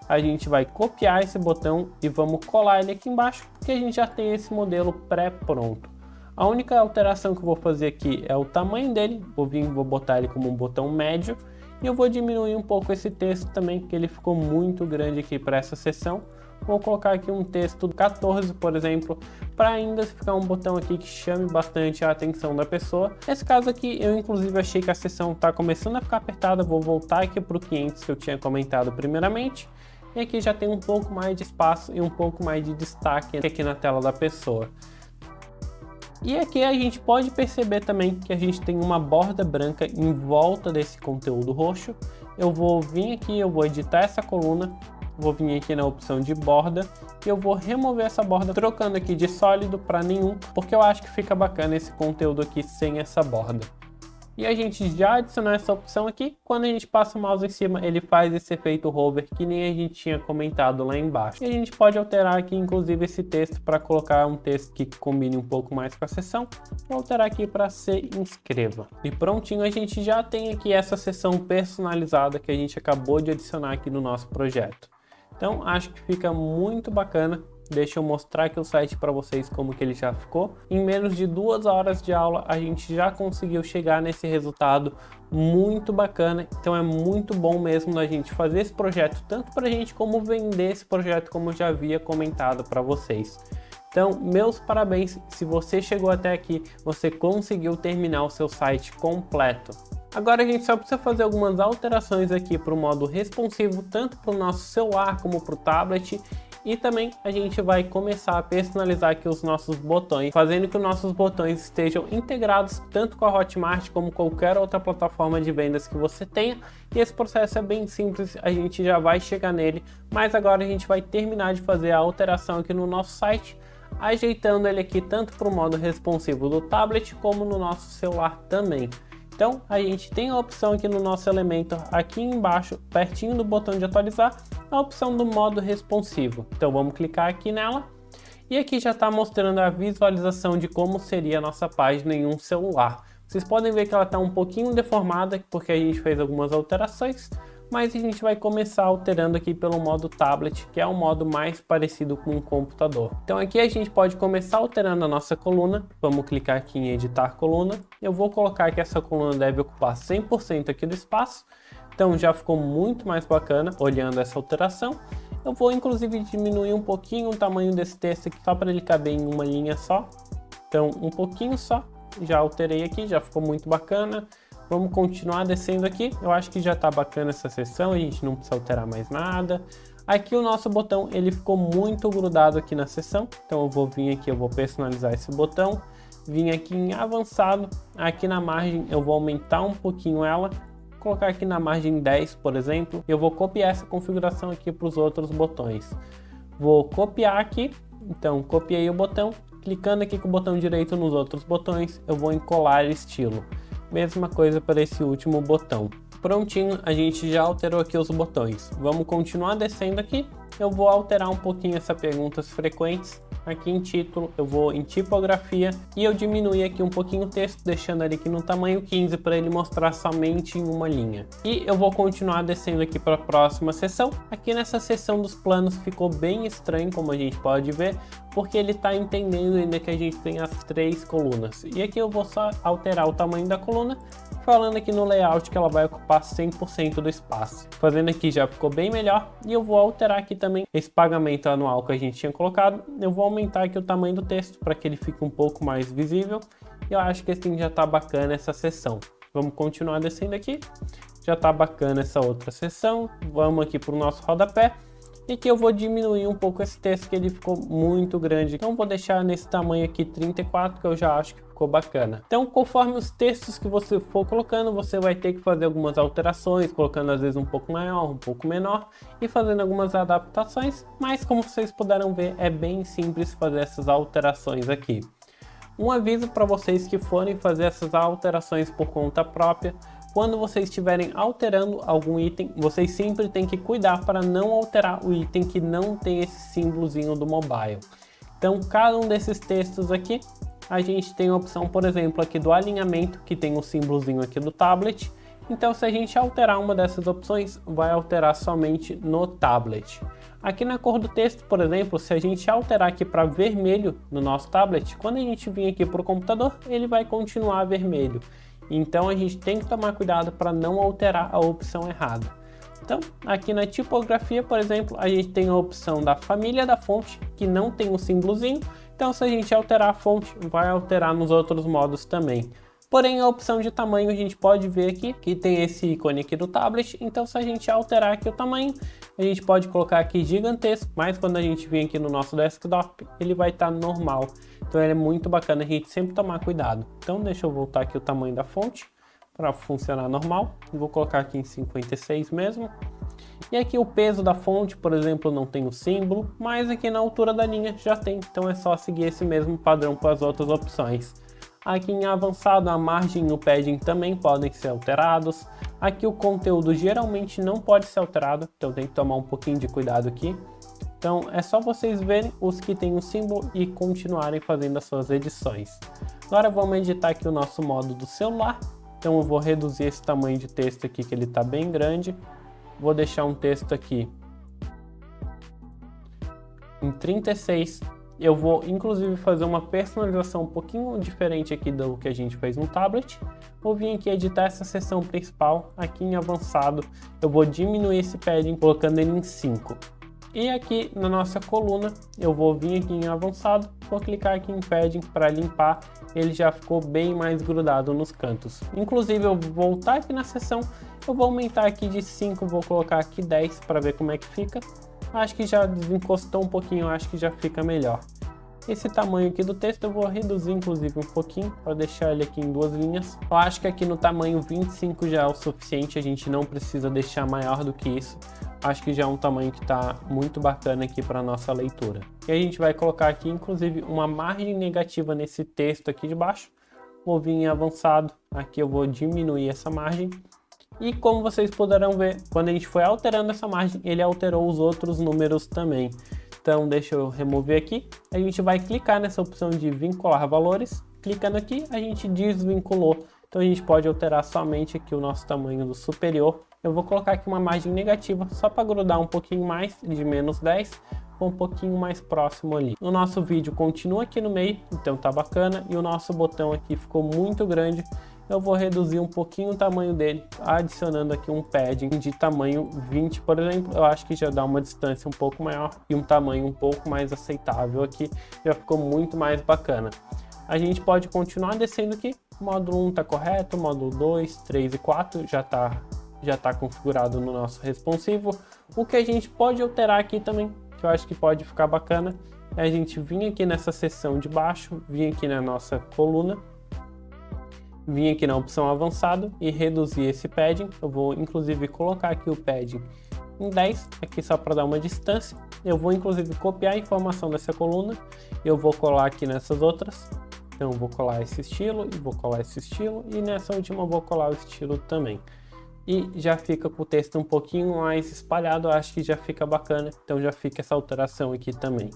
A gente vai copiar esse botão e vamos colar ele aqui embaixo, porque a gente já tem esse modelo pré-pronto. A única alteração que eu vou fazer aqui é o tamanho dele, vou botar ele como um botão médio, e eu vou diminuir um pouco esse texto também, porque ele ficou muito grande aqui para essa seção. Vou colocar aqui um texto 14, por exemplo, para ainda ficar um botão aqui que chame bastante a atenção da pessoa. Nesse caso aqui, eu inclusive achei que a seção está começando a ficar apertada, vou voltar aqui para o 500 que eu tinha comentado primeiramente. E aqui já tem um pouco mais de espaço e um pouco mais de destaque aqui na tela da pessoa. E aqui a gente pode perceber também que a gente tem uma borda branca em volta desse conteúdo roxo. Eu vou vir aqui, eu vou editar essa coluna, vou vir aqui na opção de borda e eu vou remover essa borda, trocando aqui de sólido para nenhum, porque eu acho que fica bacana esse conteúdo aqui sem essa borda. E a gente já adicionou essa opção aqui, quando a gente passa o mouse em cima, ele faz esse efeito hover que nem a gente tinha comentado lá embaixo. E a gente pode alterar aqui, inclusive, esse texto para colocar um texto que combine um pouco mais com a seção. Vou alterar aqui para se inscreva. E prontinho, a gente já tem aqui essa seção personalizada que a gente acabou de adicionar aqui no nosso projeto. Então acho que fica muito bacana. Deixa eu mostrar aqui o site para vocês como que ele já ficou. Em menos de 2 horas de aula a gente já conseguiu chegar nesse resultado muito bacana. Então é muito bom mesmo a gente fazer esse projeto, tanto para a gente como vender esse projeto, como eu já havia comentado para vocês. Então, meus parabéns, se você chegou até aqui, você conseguiu terminar o seu site completo. Agora a gente só precisa fazer algumas alterações aqui para o modo responsivo, tanto para o nosso celular como para o tablet. E também a gente vai começar a personalizar aqui os nossos botões, fazendo que os nossos botões estejam integrados tanto com a Hotmart como qualquer outra plataforma de vendas que você tenha. E esse processo é bem simples, a gente já vai chegar nele, mas agora a gente vai terminar de fazer a alteração aqui no nosso site, ajeitando ele aqui tanto para o modo responsivo do tablet como no nosso celular também. Então a gente tem a opção aqui no nosso elemento, aqui embaixo, pertinho do botão de atualizar, a opção do modo responsivo. Então vamos clicar aqui nela e aqui já está mostrando a visualização de como seria a nossa página em um celular. Vocês podem ver que ela está um pouquinho deformada porque a gente fez algumas alterações, mas a gente vai começar alterando aqui pelo modo tablet, que é o modo mais parecido com um computador. Então aqui a gente pode começar alterando a nossa coluna. Vamos clicar aqui em editar coluna. Eu vou colocar que essa coluna deve ocupar 100% aqui do espaço. Então já ficou muito mais bacana olhando essa alteração. Eu vou inclusive diminuir um pouquinho o tamanho desse texto aqui, só para ele caber em uma linha só. Então um pouquinho só, já alterei aqui, já ficou muito bacana. Vamos continuar descendo aqui, eu acho que já tá bacana essa seção, a gente não precisa alterar mais nada. Aqui o nosso botão, ele ficou muito grudado aqui na seção, então eu vou vir aqui, eu vou personalizar esse botão. Vim aqui em avançado, aqui na margem eu vou aumentar um pouquinho ela, colocar aqui na margem 10, por exemplo. Eu vou copiar essa configuração aqui para os outros botões. Vou copiar aqui, então copiei o botão, clicando aqui com o botão direito nos outros botões, eu vou em colar estilo. Mesma coisa para esse último botão. Prontinho, a gente já alterou aqui os botões. Vamos continuar descendo aqui. Eu vou alterar um pouquinho essa perguntas frequentes. Aqui em título, eu vou em tipografia e eu diminuí aqui um pouquinho o texto, deixando ele aqui no tamanho 15 para ele mostrar somente em uma linha. E eu vou continuar descendo aqui para a próxima seção. Aqui nessa seção dos planos ficou bem estranho, como a gente pode ver, porque ele está entendendo ainda que a gente tem as 3 colunas. E aqui eu vou só alterar o tamanho da coluna, falando aqui no layout que ela vai ocupar 100% do espaço. Fazendo aqui já ficou bem melhor. E eu vou alterar aqui também esse pagamento anual que a gente tinha colocado. Eu vou aumentar aqui o tamanho do texto para que ele fique um pouco mais visível. E eu acho que assim já está bacana essa seção. Vamos continuar descendo aqui. Já está bacana essa outra seção. Vamos aqui para o nosso rodapé. E aqui eu vou diminuir um pouco esse texto, que ele ficou muito grande. Então vou deixar nesse tamanho aqui 34, que eu já acho que ficou bacana. Então conforme os textos que você for colocando, você vai ter que fazer algumas alterações, colocando às vezes um pouco maior, um pouco menor e fazendo algumas adaptações. Mas como vocês puderam ver, é bem simples fazer essas alterações aqui. Um aviso para vocês que forem fazer essas alterações por conta própria: quando vocês estiverem alterando algum item, vocês sempre têm que cuidar para não alterar o item que não tem esse símbolozinho do mobile. Então, cada um desses textos aqui, a gente tem a opção, por exemplo, aqui do alinhamento, que tem o símbolozinho aqui do tablet. Então, se a gente alterar uma dessas opções, vai alterar somente no tablet. Aqui na cor do texto, por exemplo, se a gente alterar aqui para vermelho no nosso tablet, quando a gente vir aqui para o computador, ele vai continuar vermelho. Então a gente tem que tomar cuidado para não alterar a opção errada. Então aqui na tipografia, por exemplo, a gente tem a opção da família da fonte, que não tem o símbolozinho. Então se a gente alterar a fonte, vai alterar nos outros modos também. Porém, a opção de tamanho a gente pode ver aqui, que tem esse ícone aqui do tablet. Então se a gente alterar aqui o tamanho, a gente pode colocar aqui gigantesco, mas quando a gente vir aqui no nosso desktop, ele vai estar normal. Então ele é muito bacana a gente sempre tomar cuidado. Então deixa eu voltar aqui o tamanho da fonte para funcionar normal. Vou colocar aqui em 56 mesmo. E aqui o peso da fonte, por exemplo, não tem o símbolo, mas aqui na altura da linha já tem. Então é só seguir esse mesmo padrão para as outras opções. Aqui em avançado, a margem e o padding também podem ser alterados. Aqui o conteúdo geralmente não pode ser alterado, então tem que tomar um pouquinho de cuidado aqui. Então é só vocês verem os que tem o símbolo e continuarem fazendo as suas edições. Agora vamos editar aqui o nosso modo do celular. Então eu vou reduzir esse tamanho de texto aqui, que ele está bem grande. Vou deixar um texto aqui em 36. Eu vou inclusive fazer uma personalização um pouquinho diferente aqui do que a gente fez no tablet. Vou vir aqui editar essa seção principal, aqui em avançado, eu vou diminuir esse padding colocando ele em 5. E aqui na nossa coluna, eu vou vir aqui em avançado, vou clicar aqui em padding para limpar, ele já ficou bem mais grudado nos cantos. Inclusive eu vou voltar aqui na seção, eu vou aumentar aqui de 5, vou colocar aqui 10 para ver como é que fica. Acho que já desencostou um pouquinho, acho que já fica melhor. Esse tamanho aqui do texto eu vou reduzir inclusive um pouquinho para deixar ele aqui em 2 linhas. Eu acho que aqui no tamanho 25 já é o suficiente, a gente não precisa deixar maior do que isso. Acho que já é um tamanho que está muito bacana aqui para nossa leitura. E a gente vai colocar aqui inclusive uma margem negativa nesse texto aqui de baixo. Vou vir em avançado, aqui eu vou diminuir essa margem. E como vocês poderão ver, quando a gente foi alterando essa margem, ele alterou os outros números também. Então deixa eu remover aqui, a gente vai clicar nessa opção de vincular valores. Clicando aqui, a gente desvinculou. Então a gente pode alterar somente aqui o nosso tamanho do superior. Eu vou colocar aqui uma margem negativa, só para grudar um pouquinho mais, de menos 10, um pouquinho mais próximo ali. O nosso vídeo continua aqui no meio, então tá bacana. E o nosso botão aqui ficou muito grande. Eu vou reduzir um pouquinho o tamanho dele, adicionando aqui um padding de tamanho 20, por exemplo. Eu acho que já dá uma distância um pouco maior e um tamanho um pouco mais aceitável aqui. Já ficou muito mais bacana. A gente pode continuar descendo aqui. O módulo 1 está correto, o módulo 2, 3 e 4 já tá configurado no nosso responsivo. O que a gente pode alterar aqui também, que eu acho que pode ficar bacana, é a gente vir aqui nessa seção de baixo, vir aqui na nossa coluna, vir aqui na opção avançado e reduzir esse padding. Eu vou inclusive colocar aqui o padding em 10, aqui só para dar uma distância. Eu vou inclusive copiar a informação dessa coluna e eu vou colar aqui nessas outras. Então eu vou colar esse estilo e vou colar esse estilo e nessa última eu vou colar o estilo também. E já fica com o texto um pouquinho mais espalhado, acho que já fica bacana, então já fica essa alteração aqui também.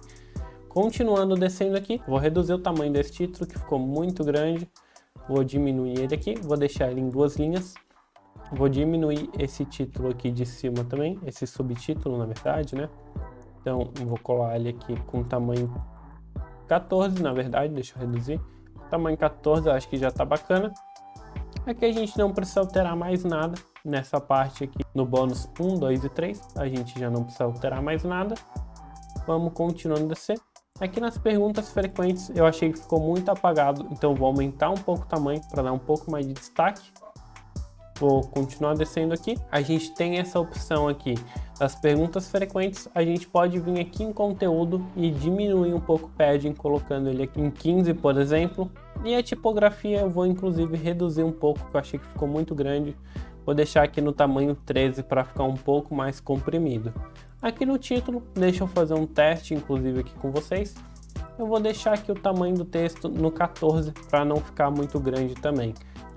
Continuando descendo aqui, vou reduzir o tamanho desse título que ficou muito grande. Vou diminuir ele aqui, vou deixar ele em 2 linhas. Vou diminuir esse título aqui de cima também, esse subtítulo na verdade, né? Então vou colar ele aqui com tamanho 14, na verdade, deixa eu reduzir. Tamanho 14 eu acho que já tá bacana. Aqui a gente não precisa alterar mais nada. Nessa parte aqui, no bônus 1, 2 e 3, a gente já não precisa alterar mais nada. Vamos continuando a descer. Aqui nas perguntas frequentes eu achei que ficou muito apagado, então vou aumentar um pouco o tamanho para dar um pouco mais de destaque. Vou continuar descendo aqui. A gente tem essa opção aqui das perguntas frequentes. A gente pode vir aqui em conteúdo e diminuir um pouco o padding, colocando ele aqui em 15, por exemplo. E a tipografia eu vou inclusive reduzir um pouco, que eu achei que ficou muito grande. Vou deixar aqui no tamanho 13 para ficar um pouco mais comprimido. Aqui no título, deixa eu fazer um teste, inclusive aqui com vocês. Eu vou deixar aqui o tamanho do texto no 14 para não ficar muito grande também.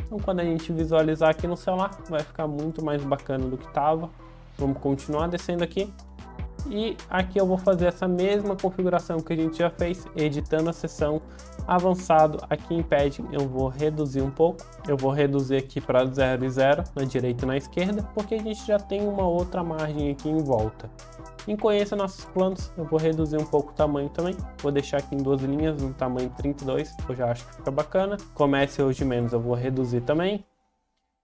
Então quando a gente visualizar aqui no celular, vai ficar muito mais bacana do que estava. Vamos continuar descendo aqui. E aqui eu vou fazer essa mesma configuração que a gente já fez, editando a seção avançado. Aqui em padding eu vou reduzir um pouco. Eu vou reduzir aqui para 0 e 0, na direita e na esquerda, porque a gente já tem uma outra margem aqui em volta. Em Conheça Nossos Planos, eu vou reduzir um pouco o tamanho também. Vou deixar aqui em 2 linhas, no tamanho 32, eu já acho que fica bacana. Comece hoje menos, eu vou reduzir também.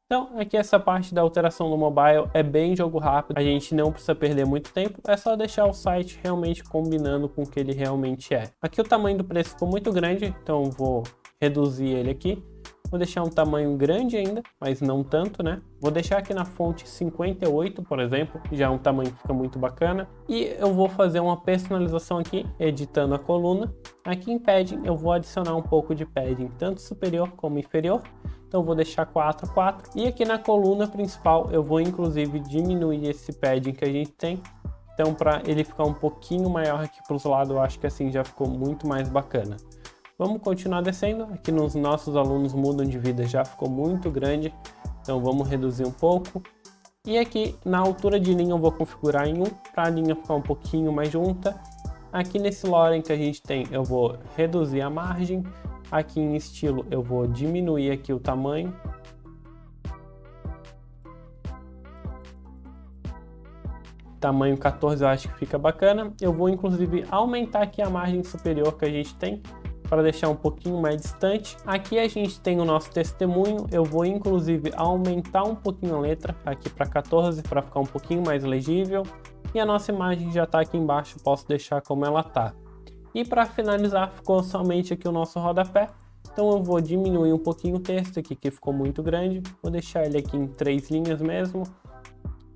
Então, aqui essa parte da alteração do mobile é bem jogo rápido, a gente não precisa perder muito tempo, é só deixar o site realmente combinando com o que ele realmente é. Aqui o tamanho do preço ficou muito grande, então vou reduzir ele aqui. Vou deixar um tamanho grande ainda, mas não tanto, né? Vou deixar aqui na fonte 58, por exemplo, já é um tamanho que fica muito bacana. E eu vou fazer uma personalização aqui, editando a coluna. Aqui em padding eu vou adicionar um pouco de padding, tanto superior como inferior. Então vou deixar 4, 4. E aqui na coluna principal eu vou inclusive diminuir esse padding que a gente tem. Então para ele ficar um pouquinho maior aqui para os lados, eu acho que assim já ficou muito mais bacana. Vamos continuar descendo. Aqui nos nossos alunos mudam de vida já ficou muito grande. Então vamos reduzir um pouco. E aqui na altura de linha eu vou configurar em 1 para a linha ficar um pouquinho mais junta. Aqui nesse Loren que a gente tem eu vou reduzir a margem. Aqui em estilo eu vou diminuir aqui o tamanho. tamanho 14 eu acho que fica bacana. Eu vou inclusive aumentar aqui a margem superior que a gente tem, para deixar um pouquinho mais distante. Aqui a gente tem o nosso testemunho, eu vou inclusive aumentar um pouquinho a letra aqui para 14 para ficar um pouquinho mais legível. E a nossa imagem já está aqui embaixo, posso deixar como ela está. E para finalizar, ficou somente aqui o nosso rodapé. Então eu vou diminuir um pouquinho o texto aqui, que ficou muito grande. Vou deixar ele aqui em 3 linhas mesmo.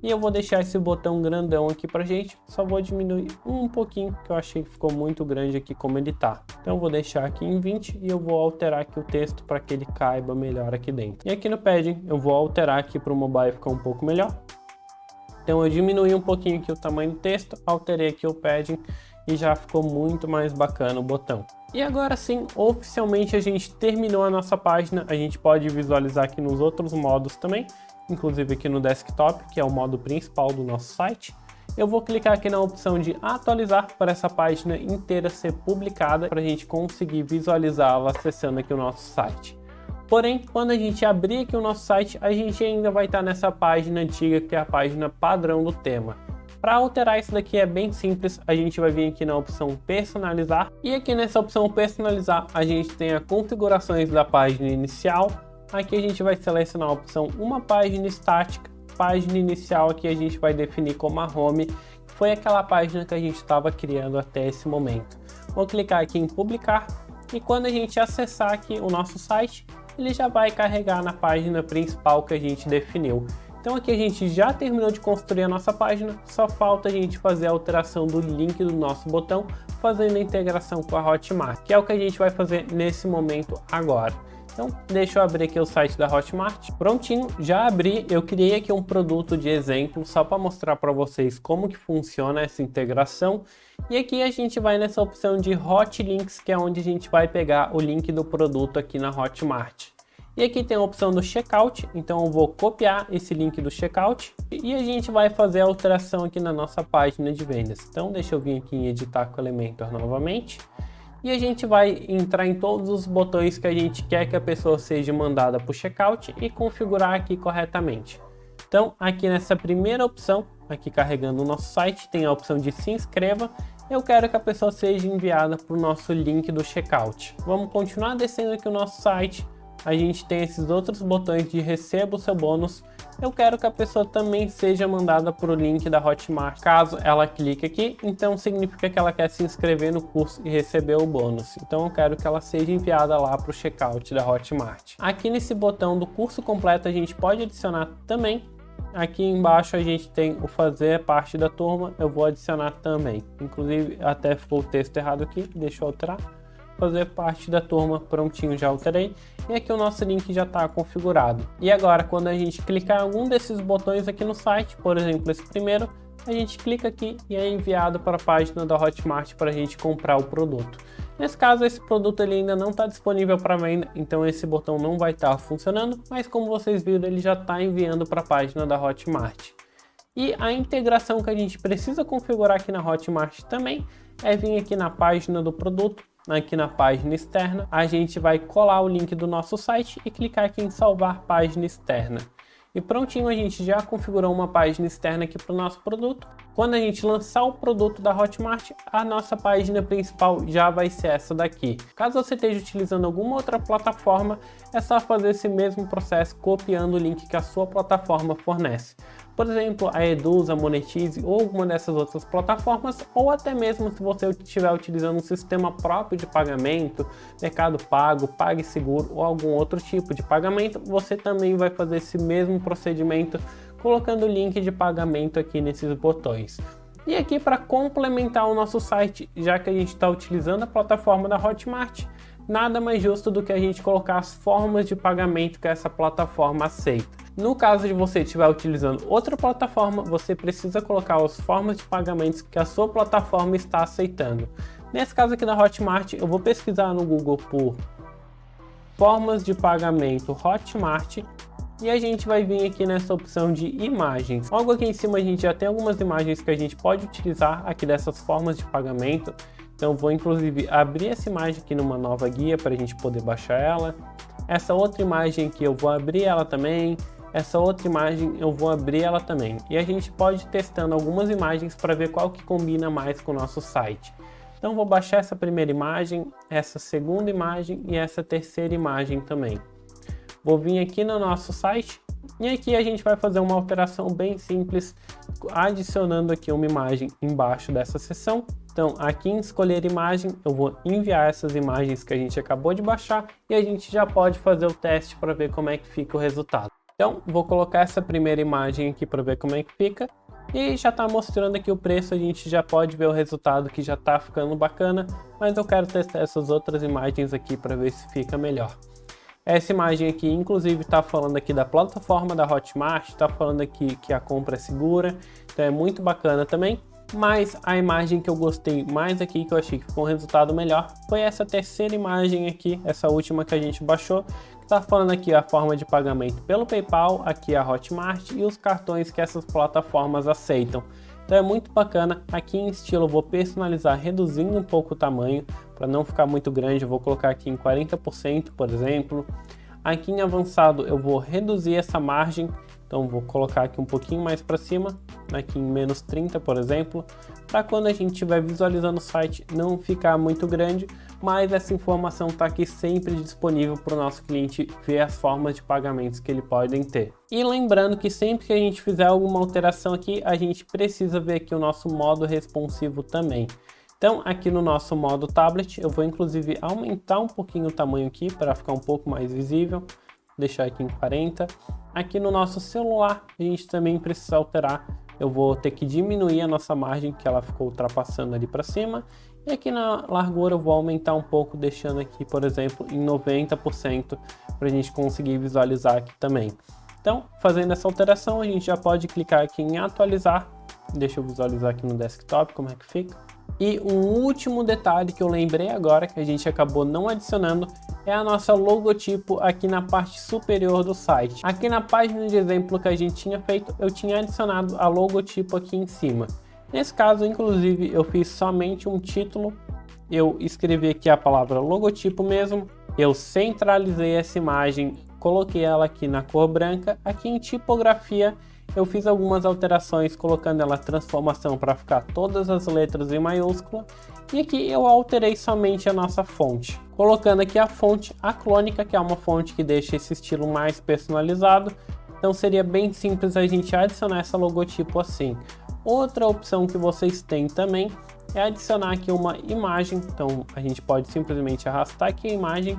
E eu vou deixar esse botão grandão aqui pra gente. Só vou diminuir um pouquinho, que eu achei que ficou muito grande aqui como ele tá. Então eu vou deixar aqui em 20 e eu vou alterar aqui o texto para que ele caiba melhor aqui dentro. E aqui no padding eu vou alterar aqui para o mobile ficar um pouco melhor. Então eu diminui um pouquinho aqui o tamanho do texto, alterei aqui o padding e já ficou muito mais bacana o botão. E agora sim, oficialmente a gente terminou a nossa página. A gente pode visualizar aqui nos outros modos também, inclusive aqui no desktop, que é o modo principal do nosso site. Eu vou clicar aqui na opção de atualizar para essa página inteira ser publicada, para a gente conseguir visualizá-la acessando aqui o nosso site. Porém, quando a gente abrir aqui o nosso site, a gente ainda vai estar nessa página antiga, que é a página padrão do tema. Para alterar isso daqui é bem simples, a gente vai vir aqui na opção personalizar, e aqui nessa opção personalizar a gente tem as configurações da página inicial. Aqui a gente vai selecionar a opção uma página estática, página inicial aqui a gente vai definir como a home, foi aquela página que a gente estava criando até esse momento. Vou clicar aqui em publicar e quando a gente acessar aqui o nosso site, ele já vai carregar na página principal que a gente definiu. Então aqui a gente já terminou de construir a nossa página, só falta a gente fazer a alteração do link do nosso botão, fazendo a integração com a Hotmart, que é o que a gente vai fazer nesse momento agora. Então deixa eu abrir aqui o site da Hotmart. Prontinho, já abri, eu criei aqui um produto de exemplo, só para mostrar para vocês como que funciona essa integração. E aqui a gente vai nessa opção de Hot Links, que é onde a gente vai pegar o link do produto aqui na Hotmart. E aqui tem a opção do checkout, então eu vou copiar esse link do checkout e a gente vai fazer a alteração aqui na nossa página de vendas. Então deixa eu vir aqui em editar com o Elementor novamente. E a gente vai entrar em todos os botões que a gente quer que a pessoa seja mandada para o checkout e configurar aqui corretamente. Então aqui nessa primeira opção, aqui carregando o nosso site, tem a opção de se inscreva. Eu quero que a pessoa seja enviada para o nosso link do checkout. Vamos continuar descendo aqui o nosso site. A gente tem esses outros botões de receba o seu bônus. Eu quero que a pessoa também seja mandada para o link da Hotmart. Caso ela clique aqui, então significa que ela quer se inscrever no curso e receber o bônus. Então eu quero que ela seja enviada lá para o checkout da Hotmart. Aqui nesse botão do curso completo a gente pode adicionar também. Aqui embaixo a gente tem o fazer parte da turma, eu vou adicionar também. Inclusive até ficou o texto errado aqui, deixa eu alterar. Fazer parte da turma, prontinho, já alterei. E aqui o nosso link já está configurado. E agora, quando a gente clicar em algum desses botões aqui no site, por exemplo, esse primeiro, a gente clica aqui e é enviado para a página da Hotmart para a gente comprar o produto. Nesse caso, esse produto ele ainda não está disponível para venda, então esse botão não vai estar funcionando, mas como vocês viram, ele já está enviando para a página da Hotmart. E a integração que a gente precisa configurar aqui na Hotmart também é vir aqui na página do produto. Aqui na página externa, a gente vai colar o link do nosso site e clicar aqui em salvar página externa. E prontinho, a gente já configurou uma página externa aqui para o nosso produto. Quando a gente lançar o produto da Hotmart, a nossa página principal já vai ser essa daqui. Caso você esteja utilizando alguma outra plataforma, é só fazer esse mesmo processo copiando o link que a sua plataforma fornece. Por exemplo, a Eduz, a Monetize ou alguma dessas outras plataformas, ou até mesmo se você estiver utilizando um sistema próprio de pagamento, Mercado Pago, PagSeguro ou algum outro tipo de pagamento, você também vai fazer esse mesmo procedimento colocando o link de pagamento aqui nesses botões. E aqui para complementar o nosso site, já que a gente está utilizando a plataforma da Hotmart, nada mais justo do que a gente colocar as formas de pagamento que essa plataforma aceita. No caso de você estiver utilizando outra plataforma, você precisa colocar as formas de pagamentos que a sua plataforma está aceitando. Nesse caso aqui da Hotmart, eu vou pesquisar no Google por formas de pagamento Hotmart e a gente vai vir aqui nessa opção de imagens. Logo aqui em cima a gente já tem algumas imagens que a gente pode utilizar aqui dessas formas de pagamento. Então vou inclusive abrir essa imagem aqui numa nova guia para a gente poder baixar ela. Essa outra imagem aqui eu vou abrir ela também. essa outra imagem eu vou abrir ela também. E a gente pode ir testando algumas imagens para ver qual que combina mais com o nosso site. Então vou baixar essa primeira imagem, essa segunda imagem e essa terceira imagem também. Vou vir aqui no nosso site e aqui a gente vai fazer uma alteração bem simples, adicionando aqui uma imagem embaixo dessa seção. Então aqui em escolher imagem, eu vou enviar essas imagens que a gente acabou de baixar e a gente já pode fazer o teste para ver como é que fica o resultado. Então vou colocar essa primeira imagem aqui para ver como é que fica. E já está mostrando aqui o preço, a gente já pode ver o resultado que já está ficando bacana, mas eu quero testar essas outras imagens aqui para ver se fica melhor. Essa imagem aqui, inclusive, está falando aqui da plataforma da Hotmart, está falando aqui que a compra é segura, então é muito bacana também. Mas a imagem que eu gostei mais aqui, que eu achei que ficou um resultado melhor, foi essa terceira imagem aqui, essa última que a gente baixou, que está falando aqui a forma de pagamento pelo PayPal, aqui a Hotmart e os cartões que essas plataformas aceitam. Então é muito bacana. Aqui em estilo eu vou personalizar reduzindo um pouco o tamanho, para não ficar muito grande, eu vou colocar aqui em 40%, por exemplo. Aqui em avançado eu vou reduzir essa margem, então vou colocar aqui um pouquinho mais para cima, aqui em menos 30, por exemplo, para quando a gente estiver visualizando o site não ficar muito grande, mas essa informação está aqui sempre disponível para o nosso cliente ver as formas de pagamentos que ele podem ter. E lembrando que sempre que a gente fizer alguma alteração aqui, a gente precisa ver aqui o nosso modo responsivo também. Então aqui no nosso modo tablet, eu vou inclusive aumentar um pouquinho o tamanho aqui para ficar um pouco mais visível, deixar aqui em 40. Aqui no nosso celular, a gente também precisa alterar, eu vou ter que diminuir a nossa margem, que ela ficou ultrapassando ali para cima. E aqui na largura eu vou aumentar um pouco, deixando aqui, por exemplo, em 90%, para a gente conseguir visualizar aqui também. Então, fazendo essa alteração, a gente já pode clicar aqui em atualizar. Deixa eu visualizar aqui no desktop como é que fica. E um último detalhe que eu lembrei agora, que a gente acabou não adicionando, é a nossa logotipo aqui na parte superior do site. Aqui na página de exemplo que a gente tinha feito, eu tinha adicionado a logotipo aqui em cima. Nesse caso, inclusive, eu fiz somente um título, eu escrevi aqui a palavra logotipo mesmo, eu centralizei essa imagem, coloquei ela aqui na cor branca. Aqui em tipografia, eu fiz algumas alterações, colocando ela transformação para ficar todas as letras em maiúscula. E aqui eu alterei somente a nossa fonte, colocando aqui a fonte aclônica, que é uma fonte que deixa esse estilo mais personalizado. Então seria bem simples a gente adicionar essa logotipo assim. Outra opção que vocês têm também é adicionar aqui uma imagem. Então a gente pode simplesmente arrastar aqui a imagem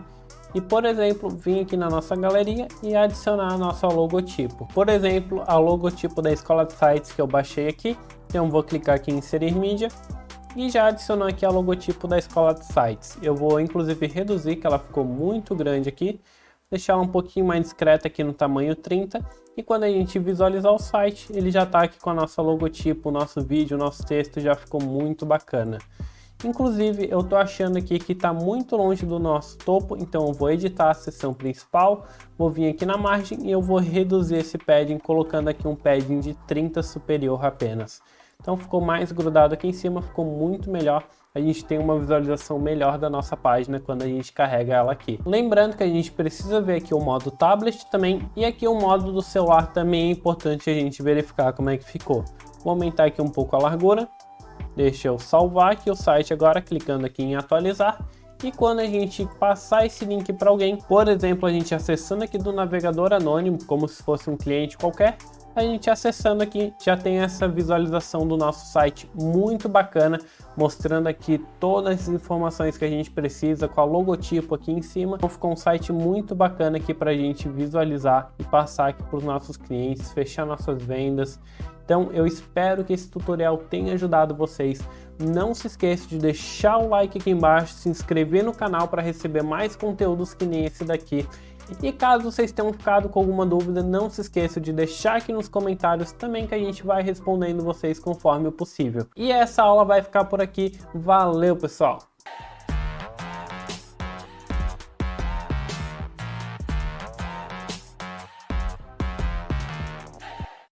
e, por exemplo, vir aqui na nossa galeria e adicionar a nossa logotipo. Por exemplo, a logotipo da Escola de Sites que eu baixei aqui. Então vou clicar aqui em inserir mídia e já adicionou aqui a logotipo da Escola de Sites. Eu vou inclusive reduzir, que ela ficou muito grande aqui, deixar ela um pouquinho mais discreta aqui no tamanho 30, e quando a gente visualizar o site, ele já está aqui com a nossa logotipo, o nosso vídeo, o nosso texto já ficou muito bacana. Inclusive, eu estou achando aqui que está muito longe do nosso topo, então eu vou editar a seção principal, vou vir aqui na margem e eu vou reduzir esse padding, colocando aqui um padding de 30 superior apenas. Então ficou mais grudado aqui em cima, ficou muito melhor. A gente tem uma visualização melhor da nossa página quando a gente carrega ela aqui. Lembrando que a gente precisa ver aqui o modo tablet também, e aqui o modo do celular também é importante a gente verificar como é que ficou. Vou aumentar aqui um pouco a largura. Deixa eu salvar aqui o site agora, clicando aqui em atualizar. E quando a gente passar esse link para alguém, por exemplo, a gente acessando aqui do navegador anônimo, como se fosse um cliente qualquer, a gente acessando aqui já tem essa visualização do nosso site muito bacana, mostrando aqui todas as informações que a gente precisa, com a logotipo aqui em cima. Então ficou um site muito bacana aqui para a gente visualizar e passar aqui para os nossos clientes, fechar nossas vendas. Então eu espero que esse tutorial tenha ajudado vocês. Não se esqueça de deixar o like aqui embaixo, se inscrever no canal para receber mais conteúdos que nem esse daqui. E caso vocês tenham ficado com alguma dúvida, não se esqueça de deixar aqui nos comentários também, que a gente vai respondendo vocês conforme o possível. E essa aula vai ficar por aqui. Valeu, pessoal!